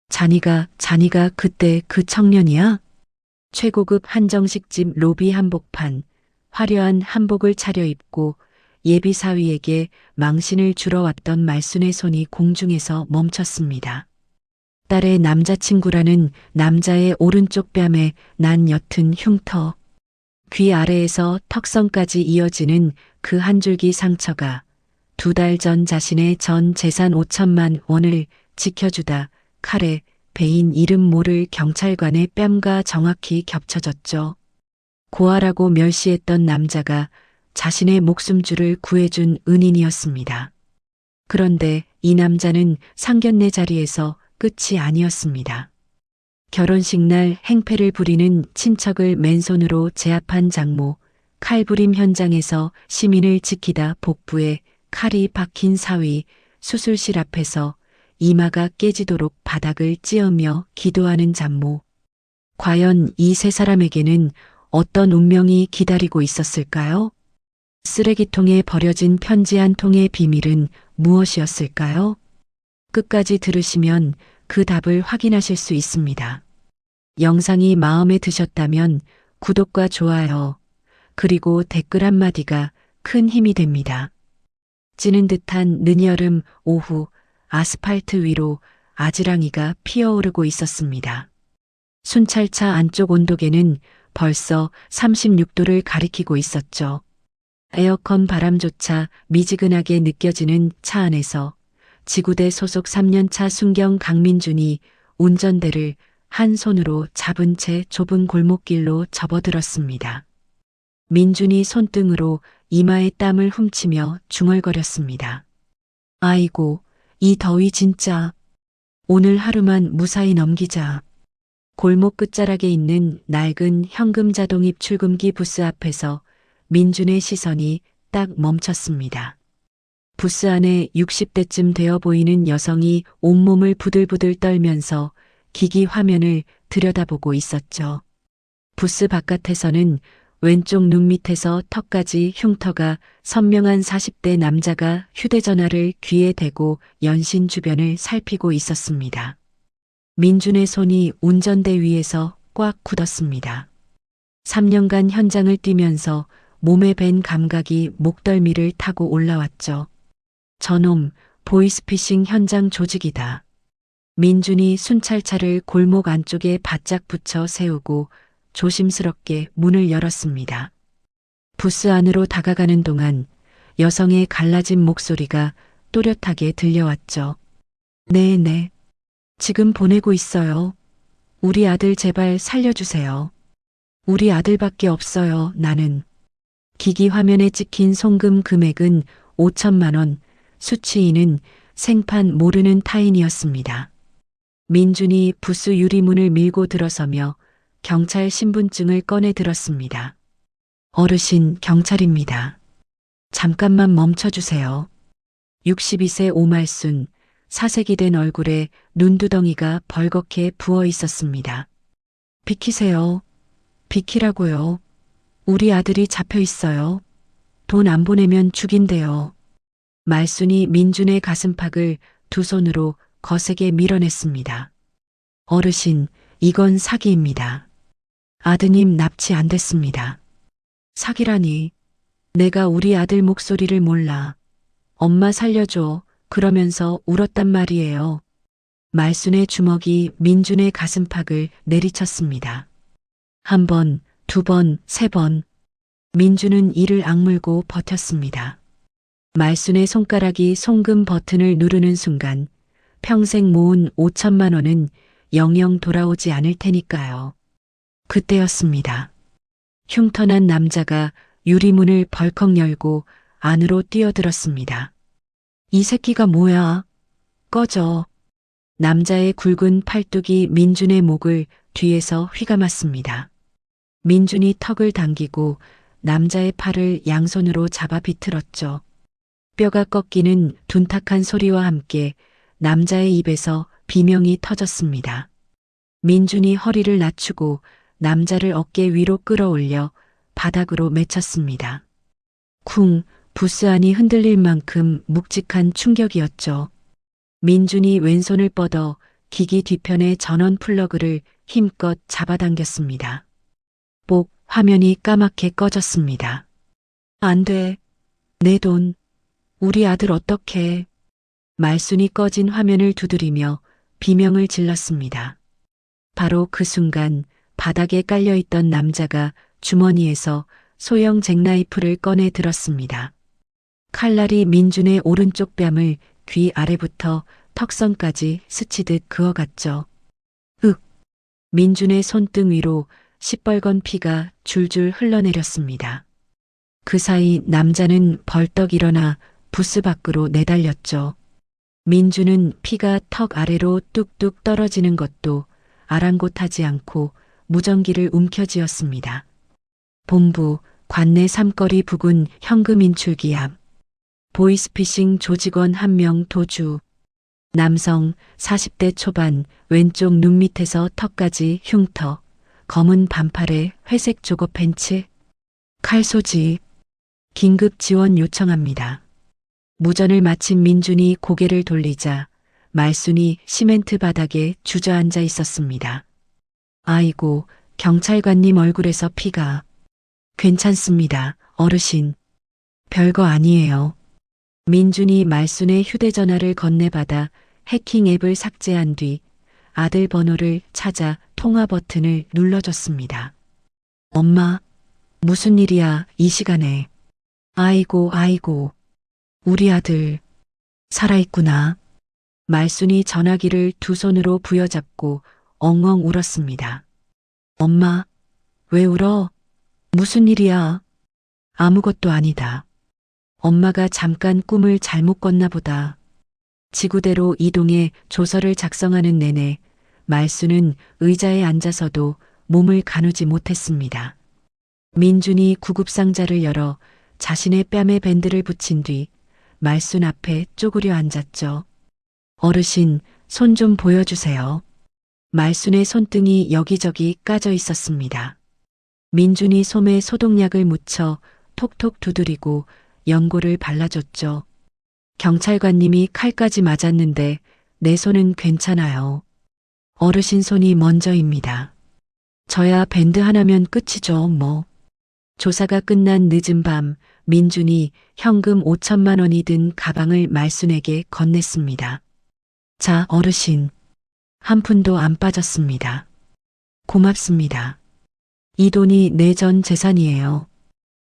자니가 그때 그 청년이야? 최고급 한정식집 로비 한복판, 화려한 한복을 차려입고 예비 사위에게 망신을 주러 왔던 말순의 손이 공중에서 멈췄습니다. 딸의 남자친구라는 남자의 오른쪽 뺨에 난 옅은 흉터, 귀 아래에서 턱선까지 이어지는 그 한 줄기 상처가 2달 전 자신의 전 재산 5천만 원을 지켜주다 칼에 베인 이름 모를 경찰관의 뺨과 정확히 겹쳐졌죠. 고아라고 멸시했던 남자가 자신의 목숨줄을 구해준 은인이었습니다. 그런데 이 남자는 상견례 자리에서 끝이 아니었습니다. 결혼식 날 행패를 부리는 친척을 맨손으로 제압한 장모, 칼부림 현장에서 시민을 지키다 복부에 칼이 박힌 사위, 수술실 앞에서 이마가 깨지도록 바닥을 찧으며 기도하는 장모. 과연 이 세 사람에게는 어떤 운명이 기다리고 있었을까요? 쓰레기통에 버려진 편지 한 통의 비밀은 무엇이었을까요? 끝까지 들으시면 그 답을 확인하실 수 있습니다. 영상이 마음에 드셨다면 구독과 좋아요, 그리고 댓글 한마디가 큰 힘이 됩니다. 찌는 듯한 늦여름 오후 아스팔트 위로 아지랑이가 피어오르고 있었습니다. 순찰차 안쪽 온도계는 벌써 36도를 가리키고 있었죠. 에어컨 바람조차 미지근하게 느껴지는 차 안에서 지구대 소속 3년차 순경 강민준이 운전대를 한 손으로 잡은 채 좁은 골목길로 접어들었습니다. 민준이 손등으로 이마에 땀을 훔치며 중얼거렸습니다. 아이고, 이 더위 진짜. 오늘 하루만 무사히 넘기자. 골목 끝자락에 있는 낡은 현금 자동입 출금기 부스 앞에서 민준의 시선이 딱 멈췄습니다. 부스 안에 60대쯤 되어 보이는 여성이 온몸을 부들부들 떨면서 기기 화면을 들여다보고 있었죠. 부스 바깥에서는 왼쪽 눈 밑에서 턱까지 흉터가 선명한 40대 남자가 휴대전화를 귀에 대고 연신 주변을 살피고 있었습니다. 민준의 손이 운전대 위에서 꽉 굳었습니다. 3년간 현장을 뛰면서 몸에 밴 감각이 목덜미를 타고 올라왔죠. 저놈 보이스피싱 현장 조직이다. 민준이 순찰차를 골목 안쪽에 바짝 붙여 세우고 조심스럽게 문을 열었습니다. 부스 안으로 다가가는 동안 여성의 갈라진 목소리가 또렷하게 들려왔죠. 네. 지금 보내고 있어요. 우리 아들 제발 살려주세요. 우리 아들밖에 없어요, 나는. 기기 화면에 찍힌 송금 금액은 5천만 원, 수취인은 생판 모르는 타인이었습니다. 민준이 부스 유리문을 밀고 들어서며 경찰 신분증을 꺼내 들었습니다. 어르신, 경찰입니다. 잠깐만 멈춰주세요. 62세 오말순, 사색이 된 얼굴에 눈두덩이가 벌겋게 부어 있었습니다. 비키세요. 비키라고요. 우리 아들이 잡혀 있어요. 돈 안 보내면 죽인대요. 말순이 민준의 가슴팍을 두 손으로 거세게 밀어냈습니다. 어르신, 이건 사기입니다. 아드님 납치 안 됐습니다. 사기라니. 내가 우리 아들 목소리를 몰라. 엄마 살려줘. 그러면서 울었단 말이에요. 말순의 주먹이 민준의 가슴팍을 내리쳤습니다. 1번, 2번, 3번. 민준은 이를 악물고 버텼습니다. 말순의 손가락이 송금 버튼을 누르는 순간 평생 모은 5천만 원은 영영 돌아오지 않을 테니까요. 그때였습니다. 흉터난 남자가 유리문을 벌컥 열고 안으로 뛰어들었습니다. 이 새끼가 뭐야? 꺼져. 남자의 굵은 팔뚝이 민준의 목을 뒤에서 휘감았습니다. 민준이 턱을 당기고 남자의 팔을 양손으로 잡아 비틀었죠. 뼈가 꺾이는 둔탁한 소리와 함께 남자의 입에서 비명이 터졌습니다. 민준이 허리를 낮추고 남자를 어깨 위로 끌어올려 바닥으로 맺혔습니다. 쿵, 부스 안이 흔들릴 만큼 묵직한 충격이었죠. 민준이 왼손을 뻗어 기기 뒤편의 전원 플러그를 힘껏 잡아당겼습니다. 뽁 화면이 까맣게 꺼졌습니다. 안 돼. 내 돈. 우리 아들 어떡해. 말순이 꺼진 화면을 두드리며 비명을 질렀습니다. 바로 그 순간 바닥에 깔려있던 남자가 주머니에서 소형 잭나이프를 꺼내 들었습니다. 칼날이 민준의 오른쪽 뺨을 귀 아래부터 턱선까지 스치듯 그어갔죠. 윽! 민준의 손등 위로 시뻘건 피가 줄줄 흘러내렸습니다. 그 사이 남자는 벌떡 일어나 부스 밖으로 내달렸죠. 민준은 피가 턱 아래로 뚝뚝 떨어지는 것도 아랑곳하지 않고 무전기를 움켜쥐었습니다. 본부 관내 삼거리 부근 현금 인출기 앞. 보이스피싱 조직원 한 명 도주. 남성 40대 초반 왼쪽 눈 밑에서 턱까지 흉터. 검은 반팔에 회색 조거 팬츠. 칼 소지. 긴급 지원 요청합니다. 무전을 마친 민준이 고개를 돌리자 말순이 시멘트 바닥에 주저앉아 있었습니다. 아이고, 경찰관님 얼굴에서 피가. 괜찮습니다, 어르신. 별거 아니에요. 민준이 말순의 휴대전화를 건네받아 해킹 앱을 삭제한 뒤 아들 번호를 찾아 통화 버튼을 눌러줬습니다. 엄마, 무슨 일이야, 이 시간에. 아이고, 아이고. 우리 아들. 살아있구나. 말순이 전화기를 두 손으로 부여잡고 엉엉 울었습니다. 엄마, 왜 울어? 무슨 일이야? 아무것도 아니다. 엄마가 잠깐 꿈을 잘못 꿨나 보다. 지구대로 이동해 조서를 작성하는 내내 말순은 의자에 앉아서도 몸을 가누지 못했습니다. 민준이 구급상자를 열어 자신의 뺨에 밴드를 붙인 뒤 말순 앞에 쪼그려 앉았죠. 어르신, 손 좀 보여주세요. 말순의 손등이 여기저기 까져 있었습니다. 민준이 솜에 소독약을 묻혀 톡톡 두드리고 연고를 발라줬죠. 경찰관님이 칼까지 맞았는데 내 손은 괜찮아요. 어르신 손이 먼저입니다. 저야 밴드 하나면 끝이죠, 뭐. 조사가 끝난 늦은 밤 민준이 현금 5천만 원이 든 가방을 말순에게 건넸습니다. 자, 어르신. 한 푼도 안 빠졌습니다. 고맙습니다. 이 돈이 내 전 재산이에요.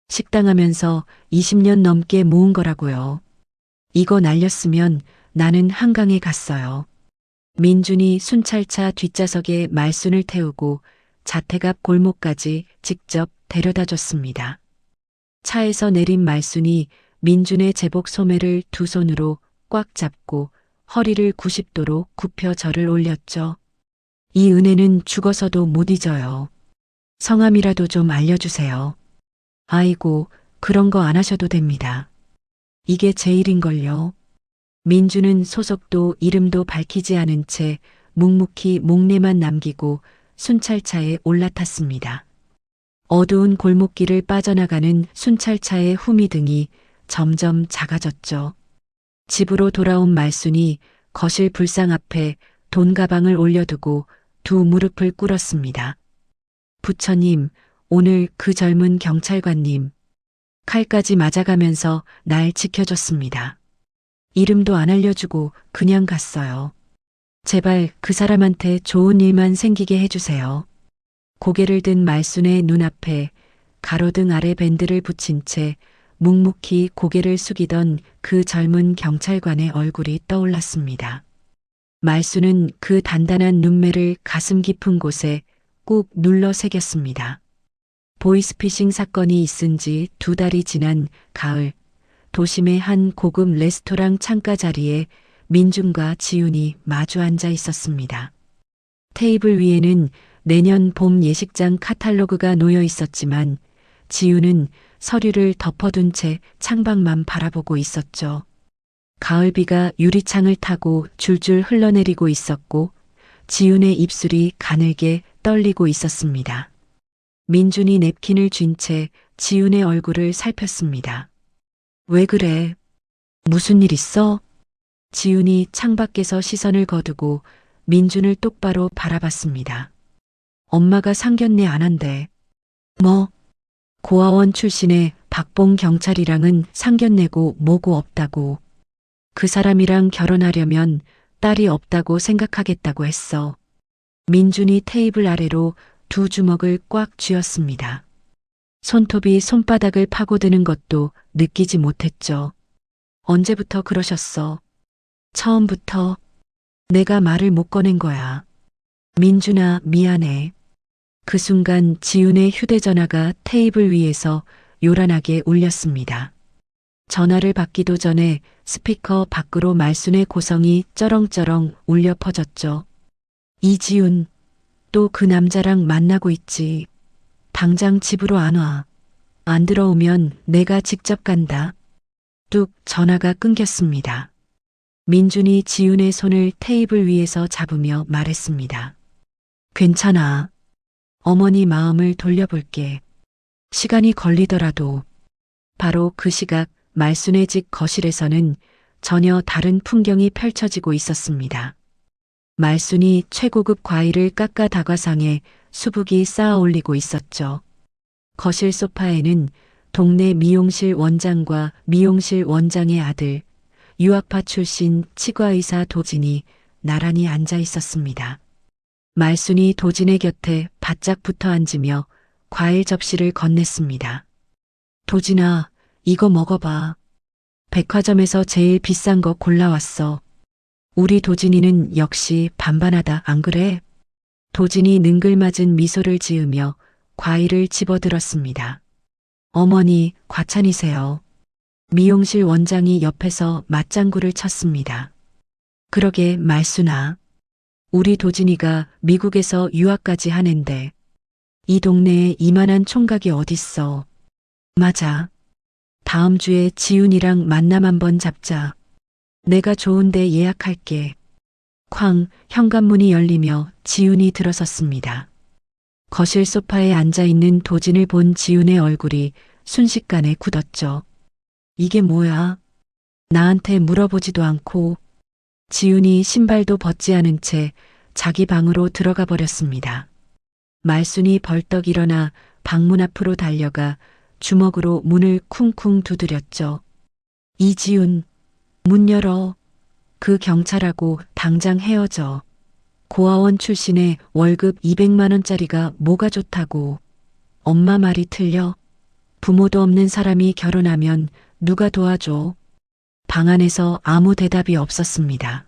식당하면서 20년 넘게 모은 거라고요. 이거 날렸으면 나는 한강에 갔어요. 민준이 순찰차 뒷좌석에 말순을 태우고 자택 앞 골목까지 직접 데려다 줬습니다. 차에서 내린 말순이 민준의 제복 소매를 두 손으로 꽉 잡고 허리를 90도로 굽혀 절을 올렸죠. 이 은혜는 죽어서도 못 잊어요. 성함이라도 좀 알려주세요. 아이고, 그런 거 안 하셔도 됩니다. 이게 제 일인걸요. 민준은 소속도 이름도 밝히지 않은 채 묵묵히 목례만 남기고 순찰차에 올라탔습니다. 어두운 골목길을 빠져나가는 순찰차의 후미등이 점점 작아졌죠. 집으로 돌아온 말순이 거실 불상 앞에 돈 가방을 올려두고 두 무릎을 꿇었습니다. 부처님, 오늘 그 젊은 경찰관님, 칼까지 맞아가면서 날 지켜줬습니다. 이름도 안 알려주고 그냥 갔어요. 제발 그 사람한테 좋은 일만 생기게 해주세요. 고개를 든 말순의 눈앞에 가로등 아래 밴드를 붙인 채 묵묵히 고개를 숙이던 그 젊은 경찰관의 얼굴이 떠올랐습니다. 말순은 그 단단한 눈매를 가슴 깊은 곳에 꾹 눌러 새겼습니다. 보이스피싱 사건이 있은 지 2달이 지난 가을, 도심의 한 고급 레스토랑 창가 자리에 민준과 지윤이 마주 앉아 있었습니다. 테이블 위에는 내년 봄 예식장 카탈로그가 놓여 있었지만 지윤은 서류를 덮어둔 채 창밖만 바라보고 있었죠. 가을비가 유리창을 타고 줄줄 흘러내리고 있었고 지윤의 입술이 가늘게 떨리고 있었습니다. 민준이 냅킨을 쥔 채 지윤의 얼굴을 살폈습니다. 왜 그래? 무슨 일 있어? 지윤이 창밖에서 시선을 거두고 민준을 똑바로 바라봤습니다. 엄마가 상견례 안 한대. 뭐? 고아원 출신의 박봉 경찰이랑은 상견례고 뭐고 없다고. 그 사람이랑 결혼하려면 딸이 없다고 생각하겠다고 했어. 민준이 테이블 아래로 두 주먹을 꽉 쥐었습니다. 손톱이 손바닥을 파고드는 것도 느끼지 못했죠. 언제부터 그러셨어? 처음부터. 내가 말을 못 꺼낸 거야. 민준아, 미안해. 그 순간 지훈의 휴대전화가 테이블 위에서 요란하게 울렸습니다. 전화를 받기도 전에 스피커 밖으로 말순의 고성이 쩌렁쩌렁 울려 퍼졌죠. 이지훈, 또 그 남자랑 만나고 있지. 당장 집으로 안 와. 안 들어오면 내가 직접 간다. 뚝 전화가 끊겼습니다. 민준이 지훈의 손을 테이블 위에서 잡으며 말했습니다. 괜찮아. 어머니 마음을 돌려볼게. 시간이 걸리더라도. 바로 그 시각 말순의 집 거실에서는 전혀 다른 풍경이 펼쳐지고 있었습니다. 말순이 최고급 과일을 깎아 다과상에 수북이 쌓아 올리고 있었죠. 거실 소파에는 동네 미용실 원장과 미용실 원장의 아들, 유학파 출신 치과의사 도진이 나란히 앉아 있었습니다. 말순이 도진의 곁에 바짝 붙어 앉으며 과일 접시를 건넸습니다. 도진아, 이거 먹어봐. 백화점에서 제일 비싼 거 골라왔어. 우리 도진이는 역시 반반하다, 안 그래? 도진이 능글맞은 미소를 지으며 과일을 집어들었습니다. 어머니, 과찬이세요. 미용실 원장이 옆에서 맞장구를 쳤습니다. 그러게 말순아. 우리 도진이가 미국에서 유학까지 하는데 이 동네에 이만한 총각이 어딨어. 맞아. 다음 주에 지훈이랑 만남 한번 잡자. 내가 좋은데 예약할게. 쾅 현관문이 열리며 지훈이 들어섰습니다. 거실 소파에 앉아있는 도진을 본 지훈의 얼굴이 순식간에 굳었죠. 이게 뭐야? 나한테 물어보지도 않고. 지훈이 신발도 벗지 않은 채 자기 방으로 들어가 버렸습니다. 말순이 벌떡 일어나 방문 앞으로 달려가 주먹으로 문을 쿵쿵 두드렸죠. 이지훈, 문 열어. 그 경찰하고 당장 헤어져. 고아원 출신의 월급 200만 원짜리가 뭐가 좋다고. 엄마 말이 틀려? 부모도 없는 사람이 결혼하면 누가 도와줘? 방 안에서 아무 대답이 없었습니다.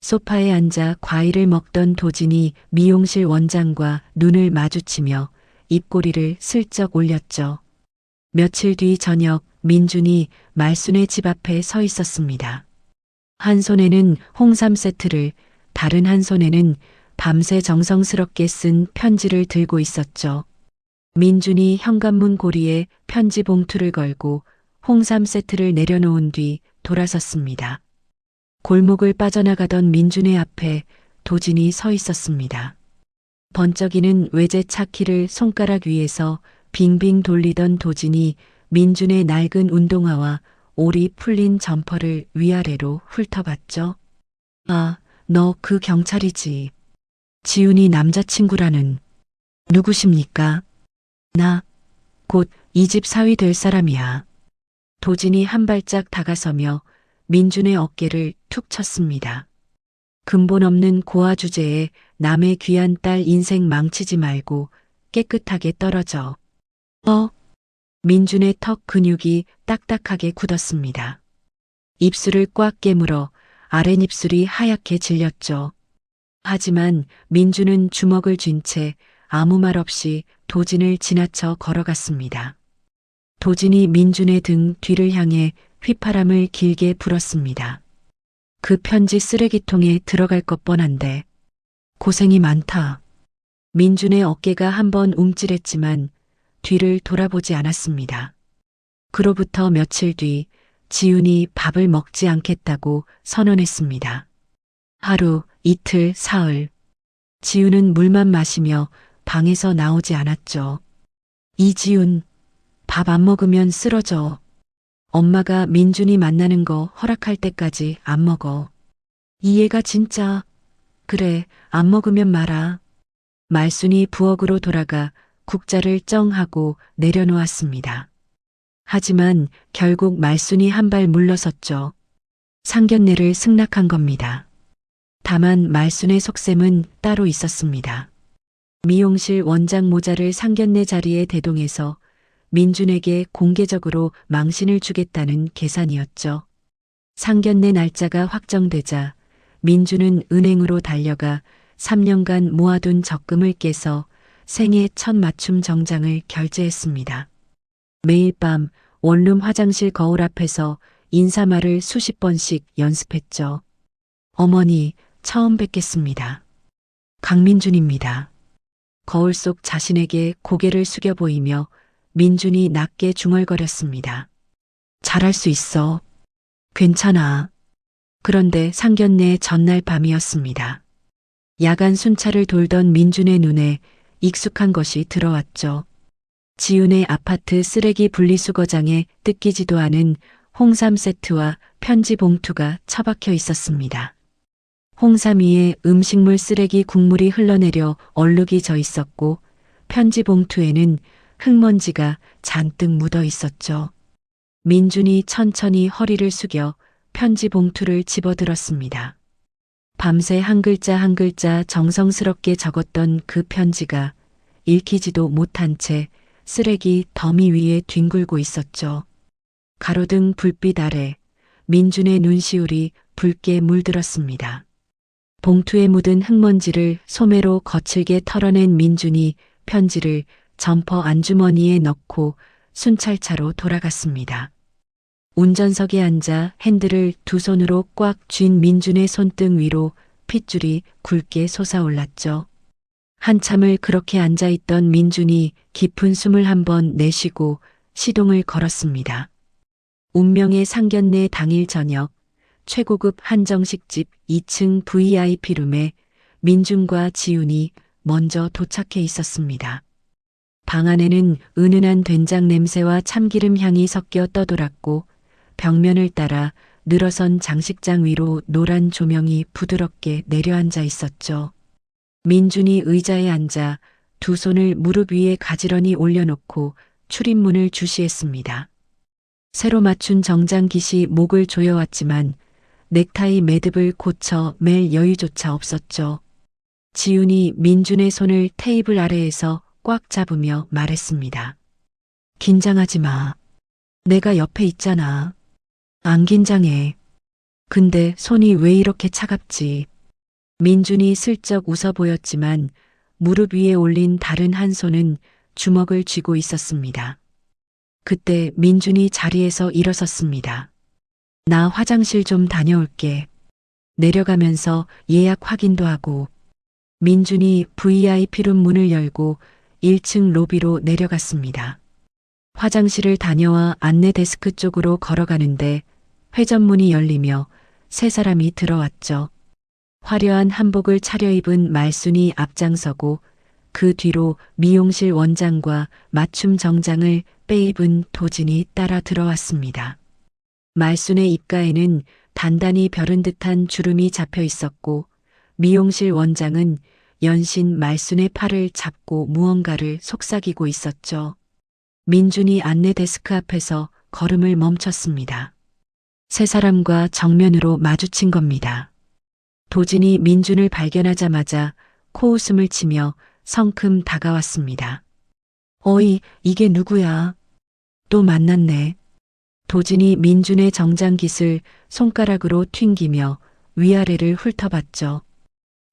소파에 앉아 과일을 먹던 도진이 미용실 원장과 눈을 마주치며 입꼬리를 슬쩍 올렸죠. 며칠 뒤 저녁 민준이 말순의 집 앞에 서 있었습니다. 한 손에는 홍삼 세트를, 다른 한 손에는 밤새 정성스럽게 쓴 편지를 들고 있었죠. 민준이 현관문 고리에 편지 봉투를 걸고 홍삼 세트를 내려놓은 뒤 돌아섰습니다. 골목을 빠져나가던 민준의 앞에 도진이 서 있었습니다. 번쩍이는 외제차 키를 손가락 위에서 빙빙 돌리던 도진이 민준의 낡은 운동화와 올이 풀린 점퍼를 위아래로 훑어봤죠. 아, 너 그 경찰이지. 지훈이 남자친구라는. 누구십니까? 나, 곧 이 집 사위 될 사람이야. 도진이 한 발짝 다가서며 민준의 어깨를 툭 쳤습니다. 근본 없는 고아 주제에 남의 귀한 딸 인생 망치지 말고 깨끗하게 떨어져. 민준의 턱 근육이 딱딱하게 굳었습니다. 입술을 꽉 깨물어 아랫입술이 하얗게 질렸죠. 하지만 민준은 주먹을 쥔 채 아무 말 없이 도진을 지나쳐 걸어갔습니다. 도진이 민준의 등 뒤를 향해 휘파람을 길게 불었습니다. 그 편지 쓰레기통에 들어갈 것 뻔한데. 고생이 많다. 민준의 어깨가 한번 움찔했지만 뒤를 돌아보지 않았습니다. 그로부터 며칠 뒤 지훈이 밥을 먹지 않겠다고 선언했습니다. 하루, 이틀, 사흘. 지훈은 물만 마시며 방에서 나오지 않았죠. 이지훈, 밥 안 먹으면 쓰러져. 엄마가 민준이 만나는 거 허락할 때까지 안 먹어. 이 애가 진짜. 그래, 안 먹으면 말아. 말순이 부엌으로 돌아가 국자를 쩡 하고 내려놓았습니다. 하지만 결국 말순이 한 발 물러섰죠. 상견례를 승낙한 겁니다. 다만 말순의 속셈은 따로 있었습니다. 미용실 원장 모자를 상견례 자리에 대동해서 민준에게 공개적으로 망신을 주겠다는 계산이었죠. 상견례 날짜가 확정되자 민준은 은행으로 달려가 3년간 모아둔 적금을 깨서 생애 첫 맞춤 정장을 결제했습니다. 매일 밤 원룸 화장실 거울 앞에서 인사말을 수십 번씩 연습했죠. 어머니, 처음 뵙겠습니다. 강민준입니다. 거울 속 자신에게 고개를 숙여 보이며 민준이 낮게 중얼거렸습니다. 잘할 수 있어. 괜찮아. 그런데 상견례 전날 밤이었습니다. 야간 순찰을 돌던 민준의 눈에 익숙한 것이 들어왔죠. 지훈의 아파트 쓰레기 분리수거장에 뜯기지도 않은 홍삼 세트와 편지 봉투가 처박혀 있었습니다. 홍삼 위에 음식물 쓰레기 국물이 흘러내려 얼룩이 져 있었고 편지 봉투에는 흙먼지가 잔뜩 묻어 있었죠. 민준이 천천히 허리를 숙여 편지 봉투를 집어들었습니다. 밤새 한 글자 한 글자 정성스럽게 적었던 그 편지가 읽히지도 못한 채 쓰레기 더미 위에 뒹굴고 있었죠. 가로등 불빛 아래 민준의 눈시울이 붉게 물들었습니다. 봉투에 묻은 흙먼지를 소매로 거칠게 털어낸 민준이 편지를 점퍼 안주머니에 넣고 순찰차로 돌아갔습니다. 운전석에 앉아 핸들을 두 손으로 꽉 쥔 민준의 손등 위로 핏줄이 굵게 솟아올랐죠. 한참을 그렇게 앉아있던 민준이 깊은 숨을 한번 내쉬고 시동을 걸었습니다. 운명의 상견례 당일 저녁 최고급 한정식집 2층 VIP룸에 민준과 지훈이 먼저 도착해 있었습니다. 방 안에는 은은한 된장 냄새와 참기름 향이 섞여 떠돌았고 벽면을 따라 늘어선 장식장 위로 노란 조명이 부드럽게 내려앉아 있었죠. 민준이 의자에 앉아 두 손을 무릎 위에 가지런히 올려놓고 출입문을 주시했습니다. 새로 맞춘 정장깃이 목을 조여왔지만 넥타이 매듭을 고쳐 맬 여유조차 없었죠. 지훈이 민준의 손을 테이블 아래에서 꽉 잡으며 말했습니다. 긴장하지 마. 내가 옆에 있잖아. 안 긴장해. 근데 손이 왜 이렇게 차갑지? 민준이 슬쩍 웃어 보였지만 무릎 위에 올린 다른 한 손은 주먹을 쥐고 있었습니다. 그때 민준이 자리에서 일어섰습니다. 나 화장실 좀 다녀올게. 내려가면서 예약 확인도 하고 민준이 VIP룸 문을 열고 1층 로비로 내려갔습니다. 화장실을 다녀와 안내 데스크 쪽으로 걸어가는데 회전문이 열리며 세 사람이 들어왔죠. 화려한 한복을 차려입은 말순이 앞장서고 그 뒤로 미용실 원장과 맞춤 정장을 빼입은 도진이 따라 들어왔습니다. 말순의 입가에는 단단히 벼른 듯한 주름이 잡혀 있었고 미용실 원장은 연신 말순의 팔을 잡고 무언가를 속삭이고 있었죠. 민준이 안내 데스크 앞에서 걸음을 멈췄습니다. 세 사람과 정면으로 마주친 겁니다. 도진이 민준을 발견하자마자 코웃음을 치며 성큼 다가왔습니다. 어이, 이게 누구야? 또 만났네. 도진이 민준의 정장깃을 손가락으로 튕기며 위아래를 훑어봤죠.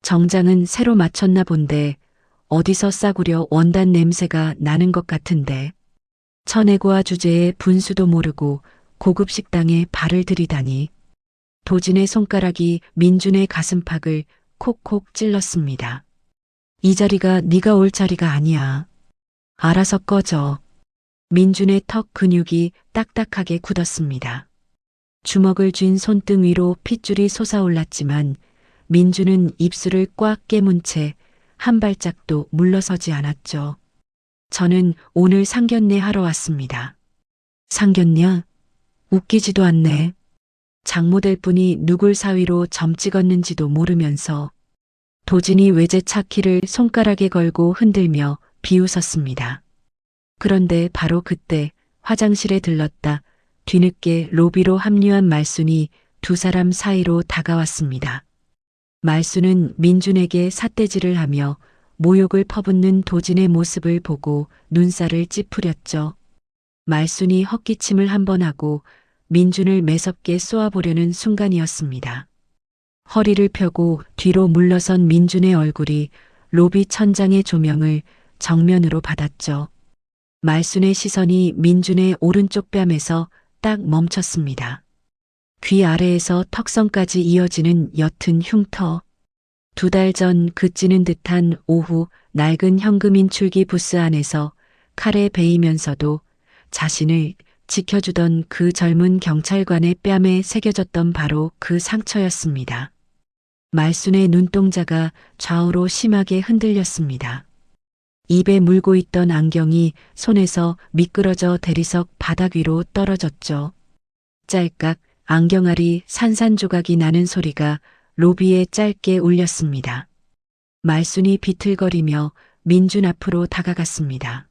정장은 새로 맞췄나 본데 어디서 싸구려 원단 냄새가 나는 것 같은데. 천혜고와 주제에 분수도 모르고 고급 식당에 발을 들이다니. 도진의 손가락이 민준의 가슴팍을 콕콕 찔렀습니다. 이 자리가 네가 올 자리가 아니야. 알아서 꺼져. 민준의 턱 근육이 딱딱하게 굳었습니다. 주먹을 쥔 손등 위로 핏줄이 솟아올랐지만 민준은 입술을 꽉 깨문 채 한 발짝도 물러서지 않았죠. 저는 오늘 상견례 하러 왔습니다. 상견례? 웃기지도 않네. 장모될 분이 누굴 사위로 점 찍었는지도 모르면서 도진이 외제차 키를 손가락에 걸고 흔들며 비웃었습니다. 그런데 바로 그때 화장실에 들렀다 뒤늦게 로비로 합류한 말순이 두 사람 사이로 다가왔습니다. 말순은 민준에게 삿대질을 하며 모욕을 퍼붓는 도진의 모습을 보고 눈살을 찌푸렸죠. 말순이 헛기침을 한 번 하고 민준을 매섭게 쏘아보려는 순간이었습니다. 허리를 펴고 뒤로 물러선 민준의 얼굴이 로비 천장의 조명을 정면으로 받았죠. 말순의 시선이 민준의 오른쪽 뺨에서 딱 멈췄습니다. 귀 아래에서 턱선까지 이어지는 옅은 흉터. 2달 전 그치는 듯한 오후 낡은 현금 인출기 부스 안에서 칼에 베이면서도 자신을 지켜주던 그 젊은 경찰관의 뺨에 새겨졌던 바로 그 상처였습니다. 말순의 눈동자가 좌우로 심하게 흔들렸습니다. 입에 물고 있던 안경이 손에서 미끄러져 대리석 바닥 위로 떨어졌죠. 짤깍 안경알이 산산조각이 나는 소리가 로비에 짧게 울렸습니다. 말순이 비틀거리며 민준 앞으로 다가갔습니다.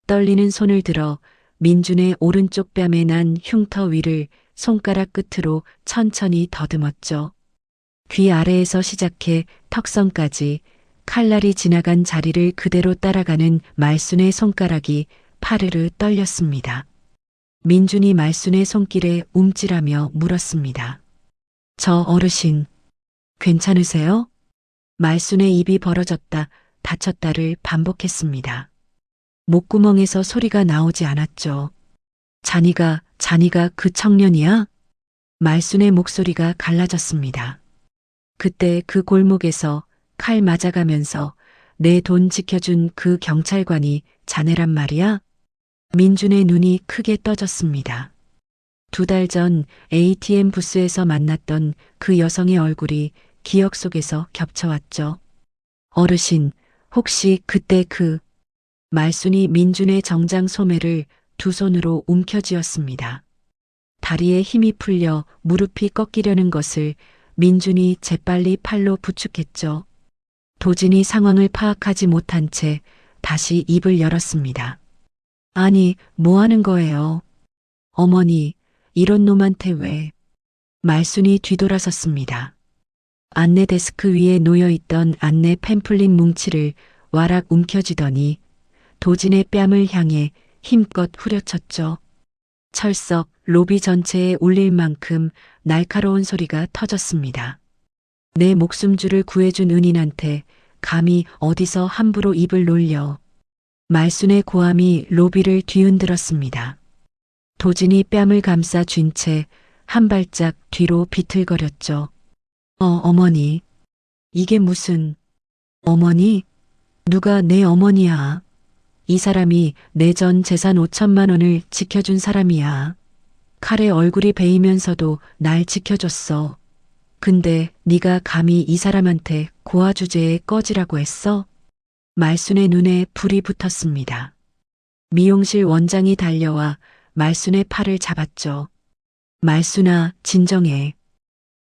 떨리는 손을 들어 민준의 오른쪽 뺨에 난 흉터 위를 손가락 끝으로 천천히 더듬었죠. 귀 아래에서 시작해 턱선까지 칼날이 지나간 자리를 그대로 따라가는 말순의 손가락이 파르르 떨렸습니다. 민준이 말순의 손길에 움찔하며 물었습니다. 저 어르신, 괜찮으세요? 말순의 입이 벌어졌다 닫혔다를 반복했습니다. 목구멍에서 소리가 나오지 않았죠. 자니가 그 청년이야? 말순의 목소리가 갈라졌습니다. 그때 그 골목에서 칼 맞아가면서 내 돈 지켜준 그 경찰관이 자네란 말이야? 민준의 눈이 크게 떠졌습니다. 2달 전 ATM 부스에서 만났던 그 여성의 얼굴이 기억 속에서 겹쳐왔죠. 어르신, 혹시 그때 말순이 민준의 정장 소매를 두 손으로 움켜쥐었습니다. 다리에 힘이 풀려 무릎이 꺾이려는 것을 민준이 재빨리 팔로 부축했죠. 도진이 상황을 파악하지 못한 채 다시 입을 열었습니다. 아니, 뭐 하는 거예요? 어머니, 이런 놈한테 왜? 말순이 뒤돌아섰습니다. 안내 데스크 위에 놓여있던 안내 팸플릿 뭉치를 와락 움켜쥐더니 도진의 뺨을 향해 힘껏 후려쳤죠. 철썩 로비 전체에 울릴 만큼 날카로운 소리가 터졌습니다. 내 목숨줄을 구해준 은인한테 감히 어디서 함부로 입을 놀려. 말순의 고함이 로비를 뒤흔들었습니다. 도진이 뺨을 감싸 쥔 채 한 발짝 뒤로 비틀거렸죠. 어머니. 이게 무슨... 어머니? 누가 내 어머니야? 이 사람이 내 전 재산 5천만 원을 지켜준 사람이야. 칼에 얼굴이 베이면서도 날 지켜줬어. 근데 네가 감히 이 사람한테 고아 주제에 꺼지라고 했어? 말순의 눈에 불이 붙었습니다. 미용실 원장이 달려와 말순의 팔을 잡았죠. 말순아, 진정해.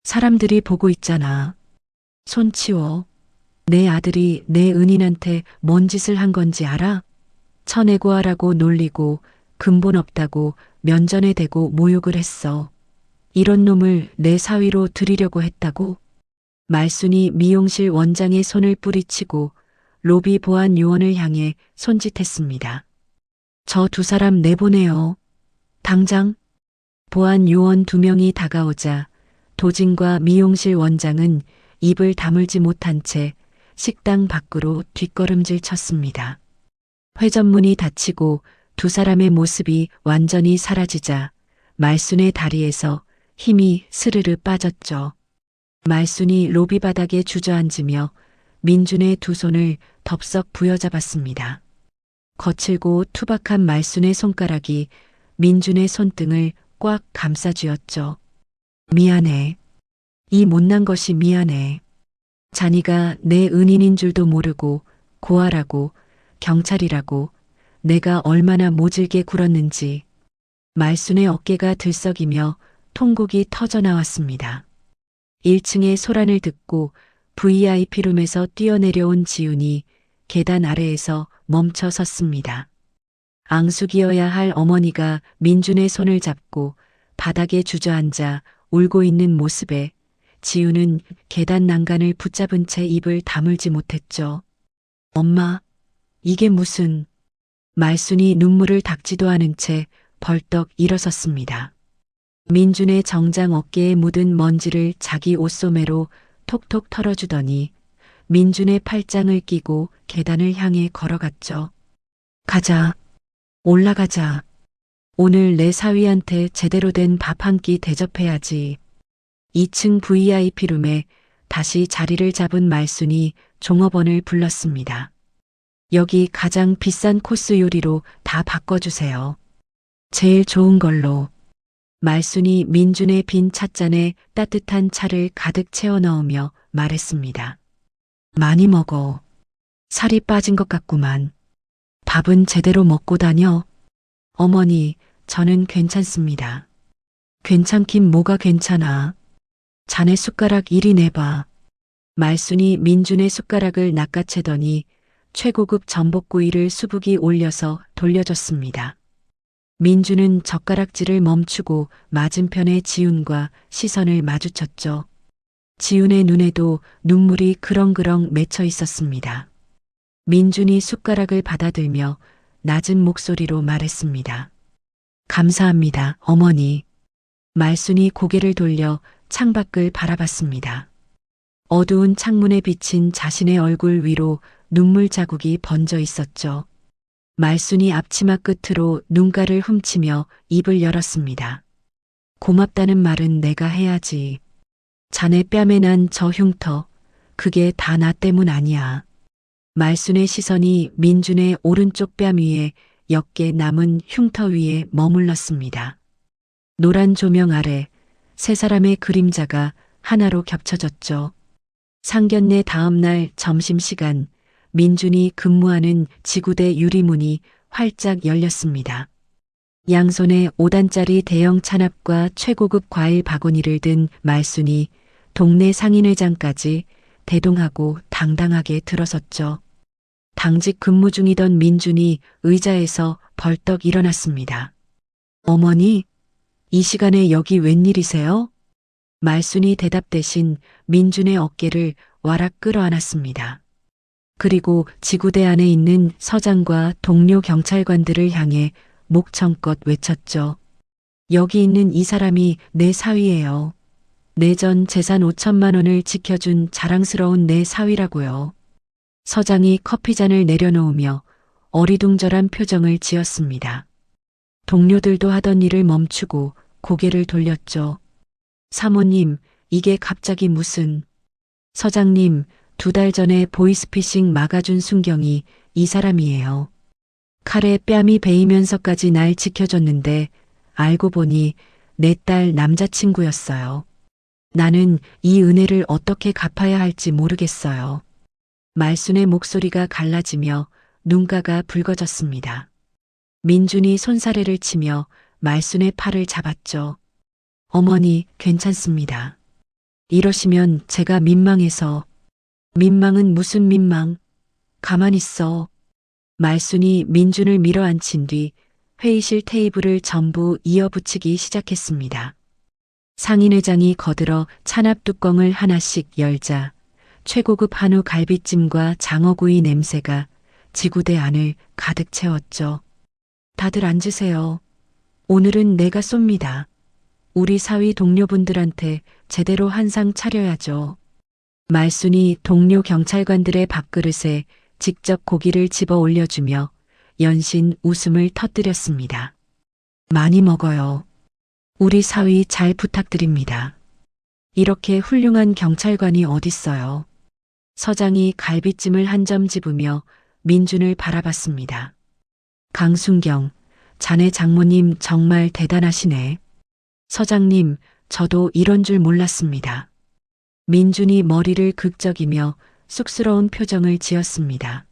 사람들이 보고 있잖아. 손 치워. 내 아들이 내 은인한테 뭔 짓을 한 건지 알아? 천혜고아라고 놀리고 근본 없다고 면전에 대고 모욕을 했어. 이런 놈을 내 사위로 들이려고 했다고? 말순이 미용실 원장의 손을 뿌리치고 로비 보안 요원을 향해 손짓했습니다. 저 두 사람 내보내요. 당장. 보안 요원 2명이 다가오자 도진과 미용실 원장은 입을 다물지 못한 채 식당 밖으로 뒷걸음질 쳤습니다. 회전문이 닫히고 두 사람의 모습이 완전히 사라지자 말순의 다리에서 힘이 스르르 빠졌죠. 말순이 로비 바닥에 주저앉으며 민준의 두 손을 덥석 부여잡았습니다. 거칠고 투박한 말순의 손가락이 민준의 손등을 꽉 감싸쥐었죠. 미안해. 이 못난 것이 미안해. 자니가 내 은인인 줄도 모르고 고아라고 경찰이라고 내가 얼마나 모질게 굴었는지. 말순의 어깨가 들썩이며 통곡이 터져나왔습니다. 1층의 소란을 듣고 VIP룸에서 뛰어내려온 지훈이 계단 아래에서 멈춰 섰습니다. 앙숙이어야 할 어머니가 민준의 손을 잡고 바닥에 주저앉아 울고 있는 모습에 지훈은 계단 난간을 붙잡은 채 입을 다물지 못했죠. 엄마, 이게 무슨... 말순이 눈물을 닦지도 않은 채 벌떡 일어섰습니다. 민준의 정장 어깨에 묻은 먼지를 자기 옷소매로 톡톡 털어주더니 민준의 팔짱을 끼고 계단을 향해 걸어갔죠. 가자. 올라가자. 오늘 내 사위한테 제대로 된 밥 한 끼 대접해야지. 2층 VIP룸에 다시 자리를 잡은 말순이 종업원을 불렀습니다. 여기 가장 비싼 코스 요리로 다 바꿔주세요. 제일 좋은 걸로. 말순이 민준의 빈 찻잔에 따뜻한 차를 가득 채워 넣으며 말했습니다. 많이 먹어. 살이 빠진 것 같구만. 밥은 제대로 먹고 다녀. 어머니, 저는 괜찮습니다. 괜찮긴 뭐가 괜찮아. 자네 숟가락 이리 내봐. 말순이 민준의 숟가락을 낚아채더니 최고급 전복구이를 수북이 올려서 돌려줬습니다. 민준은 젓가락질을 멈추고 맞은편의 지훈과 시선을 마주쳤죠. 지훈의 눈에도 눈물이 그렁그렁 맺혀 있었습니다. 민준이 숟가락을 받아들며 낮은 목소리로 말했습니다. 감사합니다, 어머니. 말순이 고개를 돌려 창밖을 바라봤습니다. 어두운 창문에 비친 자신의 얼굴 위로 눈물 자국이 번져 있었죠. 말순이 앞치마 끝으로 눈가를 훔치며 입을 열었습니다. 고맙다는 말은 내가 해야지. 자네 뺨에 난 저 흉터, 그게 다 나 때문 아니야. 말순의 시선이 민준의 오른쪽 뺨 위에 옅게 남은 흉터 위에 머물렀습니다. 노란 조명 아래 세 사람의 그림자가 하나로 겹쳐졌죠. 상견례 다음 날 점심시간 민준이 근무하는 지구대 유리문이 활짝 열렸습니다. 양손에 5단짜리 대형 찬압과 최고급 과일 바구니를 든 말순이 동네 상인회장까지 대동하고 당당하게 들어섰죠. 당직 근무 중이던 민준이 의자에서 벌떡 일어났습니다. 어머니, 이 시간에 여기 웬일이세요? 말순이 대답 대신 민준의 어깨를 와락 끌어안았습니다. 그리고 지구대 안에 있는 서장과 동료 경찰관들을 향해 목청껏 외쳤죠. 여기 있는 이 사람이 내 사위예요. 내 전 재산 5천만 원을 지켜준 자랑스러운 내 사위라고요. 서장이 커피잔을 내려놓으며 어리둥절한 표정을 지었습니다. 동료들도 하던 일을 멈추고 고개를 돌렸죠. 사모님, 이게 갑자기 무슨... 서장님, 2달 전에 보이스피싱 막아준 순경이 이 사람이에요. 칼에 뺨이 베이면서까지 날 지켜줬는데 알고 보니 내 딸 남자친구였어요. 나는 이 은혜를 어떻게 갚아야 할지 모르겠어요. 말순의 목소리가 갈라지며 눈가가 붉어졌습니다. 민준이 손사래를 치며 말순의 팔을 잡았죠. 어머니, 괜찮습니다. 이러시면 제가 민망해서... 민망은 무슨 민망? 가만 있어. 말순이 민준을 밀어앉힌 뒤 회의실 테이블을 전부 이어붙이기 시작했습니다. 상인회장이 거들어 찬압 뚜껑을 하나씩 열자 최고급 한우 갈비찜과 장어구이 냄새가 지구대 안을 가득 채웠죠. 다들 앉으세요. 오늘은 내가 쏩니다. 우리 사위 동료분들한테 제대로 한상 차려야죠. 말순이 동료 경찰관들의 밥그릇에 직접 고기를 집어 올려주며 연신 웃음을 터뜨렸습니다. 많이 먹어요. 우리 사위 잘 부탁드립니다. 이렇게 훌륭한 경찰관이 어딨어요. 서장이 갈비찜을 한 점 집으며 민준을 바라봤습니다. 강순경, 자네 장모님 정말 대단하시네. 서장님, 저도 이런 줄 몰랐습니다. 민준이 머리를 극적이며 쑥스러운 표정을 지었습니다.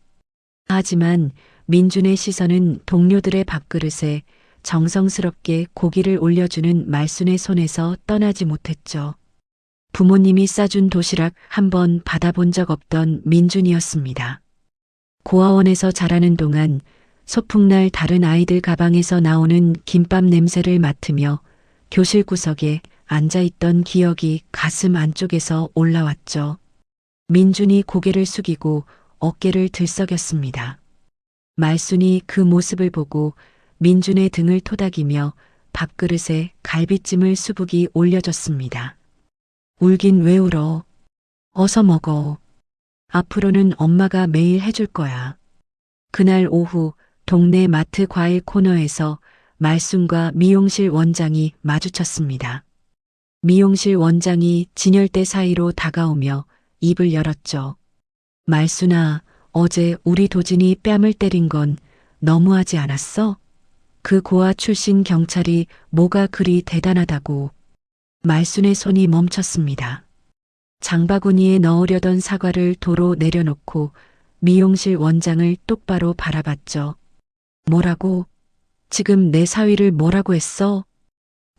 하지만 민준의 시선은 동료들의 밥그릇에 정성스럽게 고기를 올려주는 말순의 손에서 떠나지 못했죠. 부모님이 싸준 도시락 한 번 받아본 적 없던 민준이었습니다. 고아원에서 자라는 동안 소풍날 다른 아이들 가방에서 나오는 김밥 냄새를 맡으며 교실 구석에 앉아있던 기억이 가슴 안쪽에서 올라왔죠. 민준이 고개를 숙이고 어깨를 들썩였습니다. 말순이 그 모습을 보고 민준의 등을 토닥이며 밥그릇에 갈비찜을 수북이 올려줬습니다. 울긴 왜 울어? 어서 먹어. 앞으로는 엄마가 매일 해줄 거야. 그날 오후 동네 마트 과일 코너에서 말순과 미용실 원장이 마주쳤습니다. 미용실 원장이 진열대 사이로 다가오며 입을 열었죠. 말순아, 어제 우리 도진이 뺨을 때린 건 너무하지 않았어? 그 고아 출신 경찰이 뭐가 그리 대단하다고. 말순의 손이 멈췄습니다. 장바구니에 넣으려던 사과를 도로 내려놓고 미용실 원장을 똑바로 바라봤죠. 뭐라고? 지금 내 사위를 뭐라고 했어?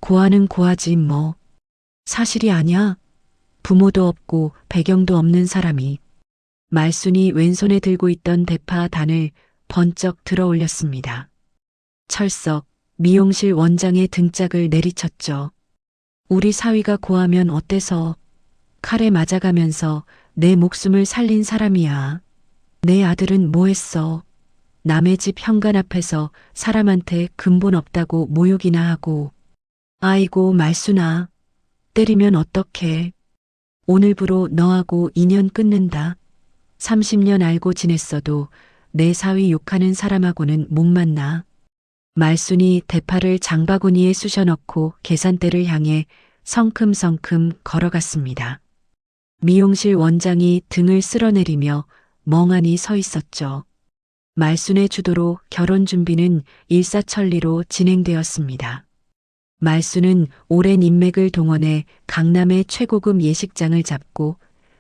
고아는 고아지 뭐. 사실이 아냐? 부모도 없고 배경도 없는 사람이. 말순이 왼손에 들고 있던 대파 단을 번쩍 들어 올렸습니다. 철썩 미용실 원장의 등짝을 내리쳤죠. 우리 사위가 고하면 어때서? 칼에 맞아가면서 내 목숨을 살린 사람이야. 내 아들은 뭐 했어? 남의 집 현관 앞에서 사람한테 근본 없다고 모욕이나 하고. 아이고 말순아, 때리면 어떡해. 오늘부로 너하고 인연 끊는다. 30년 알고 지냈어도 내 사위 욕하는 사람하고는 못 만나. 말순이 대파를 장바구니에 쑤셔넣고 계산대를 향해 성큼성큼 걸어갔습니다. 미용실 원장이 등을 쓸어내리며 멍하니 서 있었죠. 말순의 주도로 결혼 준비는 일사천리로 진행되었습니다. 말순은 오랜 인맥을 동원해 강남의 최고급 예식장을 잡고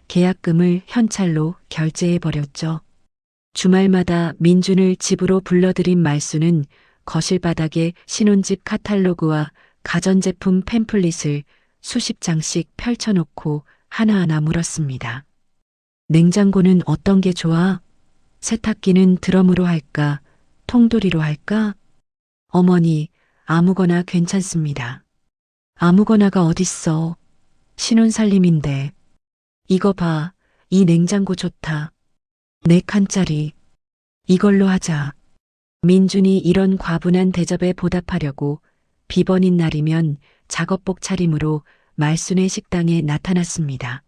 계약금을 현찰로 결제해 버렸죠. 주말마다 민준을 집으로 불러들인 말순은 거실 바닥에 신혼집 카탈로그와 가전제품 팸플릿을 수십 장씩 펼쳐놓고 하나하나 물었습니다. 냉장고는 어떤 게 좋아? 세탁기는 드럼으로 할까? 통돌이로 할까? 어머니, 아무거나 괜찮습니다. 아무거나가 어딨어. 신혼살림인데. 이거 봐, 이 냉장고 좋다. 4칸짜리. 이걸로 하자. 민준이 이런 과분한 대접에 보답하려고 비번인 날이면 작업복 차림으로 말순의 식당에 나타났습니다.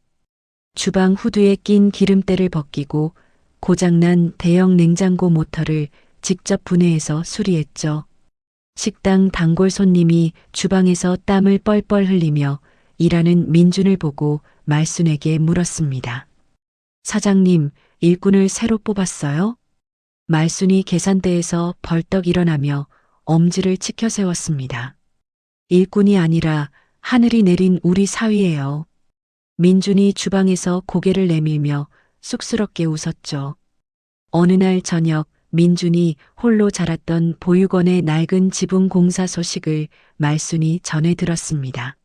주방 후드에 낀 기름때를 벗기고 고장난 대형 냉장고 모터를 직접 분해해서 수리했죠. 식당 단골 손님이 주방에서 땀을 뻘뻘 흘리며 일하는 민준을 보고 말순에게 물었습니다. 사장님, 일꾼을 새로 뽑았어요? 말순이 계산대에서 벌떡 일어나며 엄지를 치켜 세웠습니다. 일꾼이 아니라 하늘이 내린 우리 사위예요. 민준이 주방에서 고개를 내밀며 쑥스럽게 웃었죠. 어느 날 저녁 민준이 홀로 자랐던 보육원의 낡은 지붕 공사 소식을 말순이 전해 들었습니다.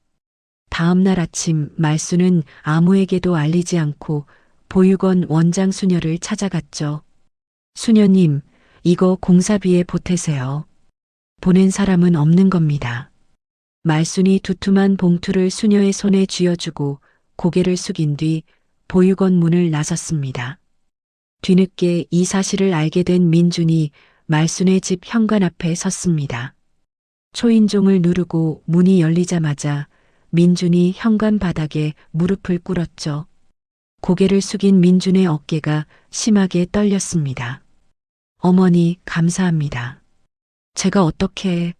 다음 날 아침 말순은 아무에게도 알리지 않고 보육원 원장 수녀를 찾아갔죠. 수녀님, 이거 공사비에 보태세요. 보낸 사람은 없는 겁니다. 말순이 두툼한 봉투를 수녀의 손에 쥐어주고 고개를 숙인 뒤 보육원 문을 나섰습니다. 뒤늦게 이 사실을 알게 된 민준이 말순의 집 현관 앞에 섰습니다. 초인종을 누르고 문이 열리자마자 민준이 현관 바닥에 무릎을 꿇었죠. 고개를 숙인 민준의 어깨가 심하게 떨렸습니다. 어머니, 감사합니다. 제가 어떻게...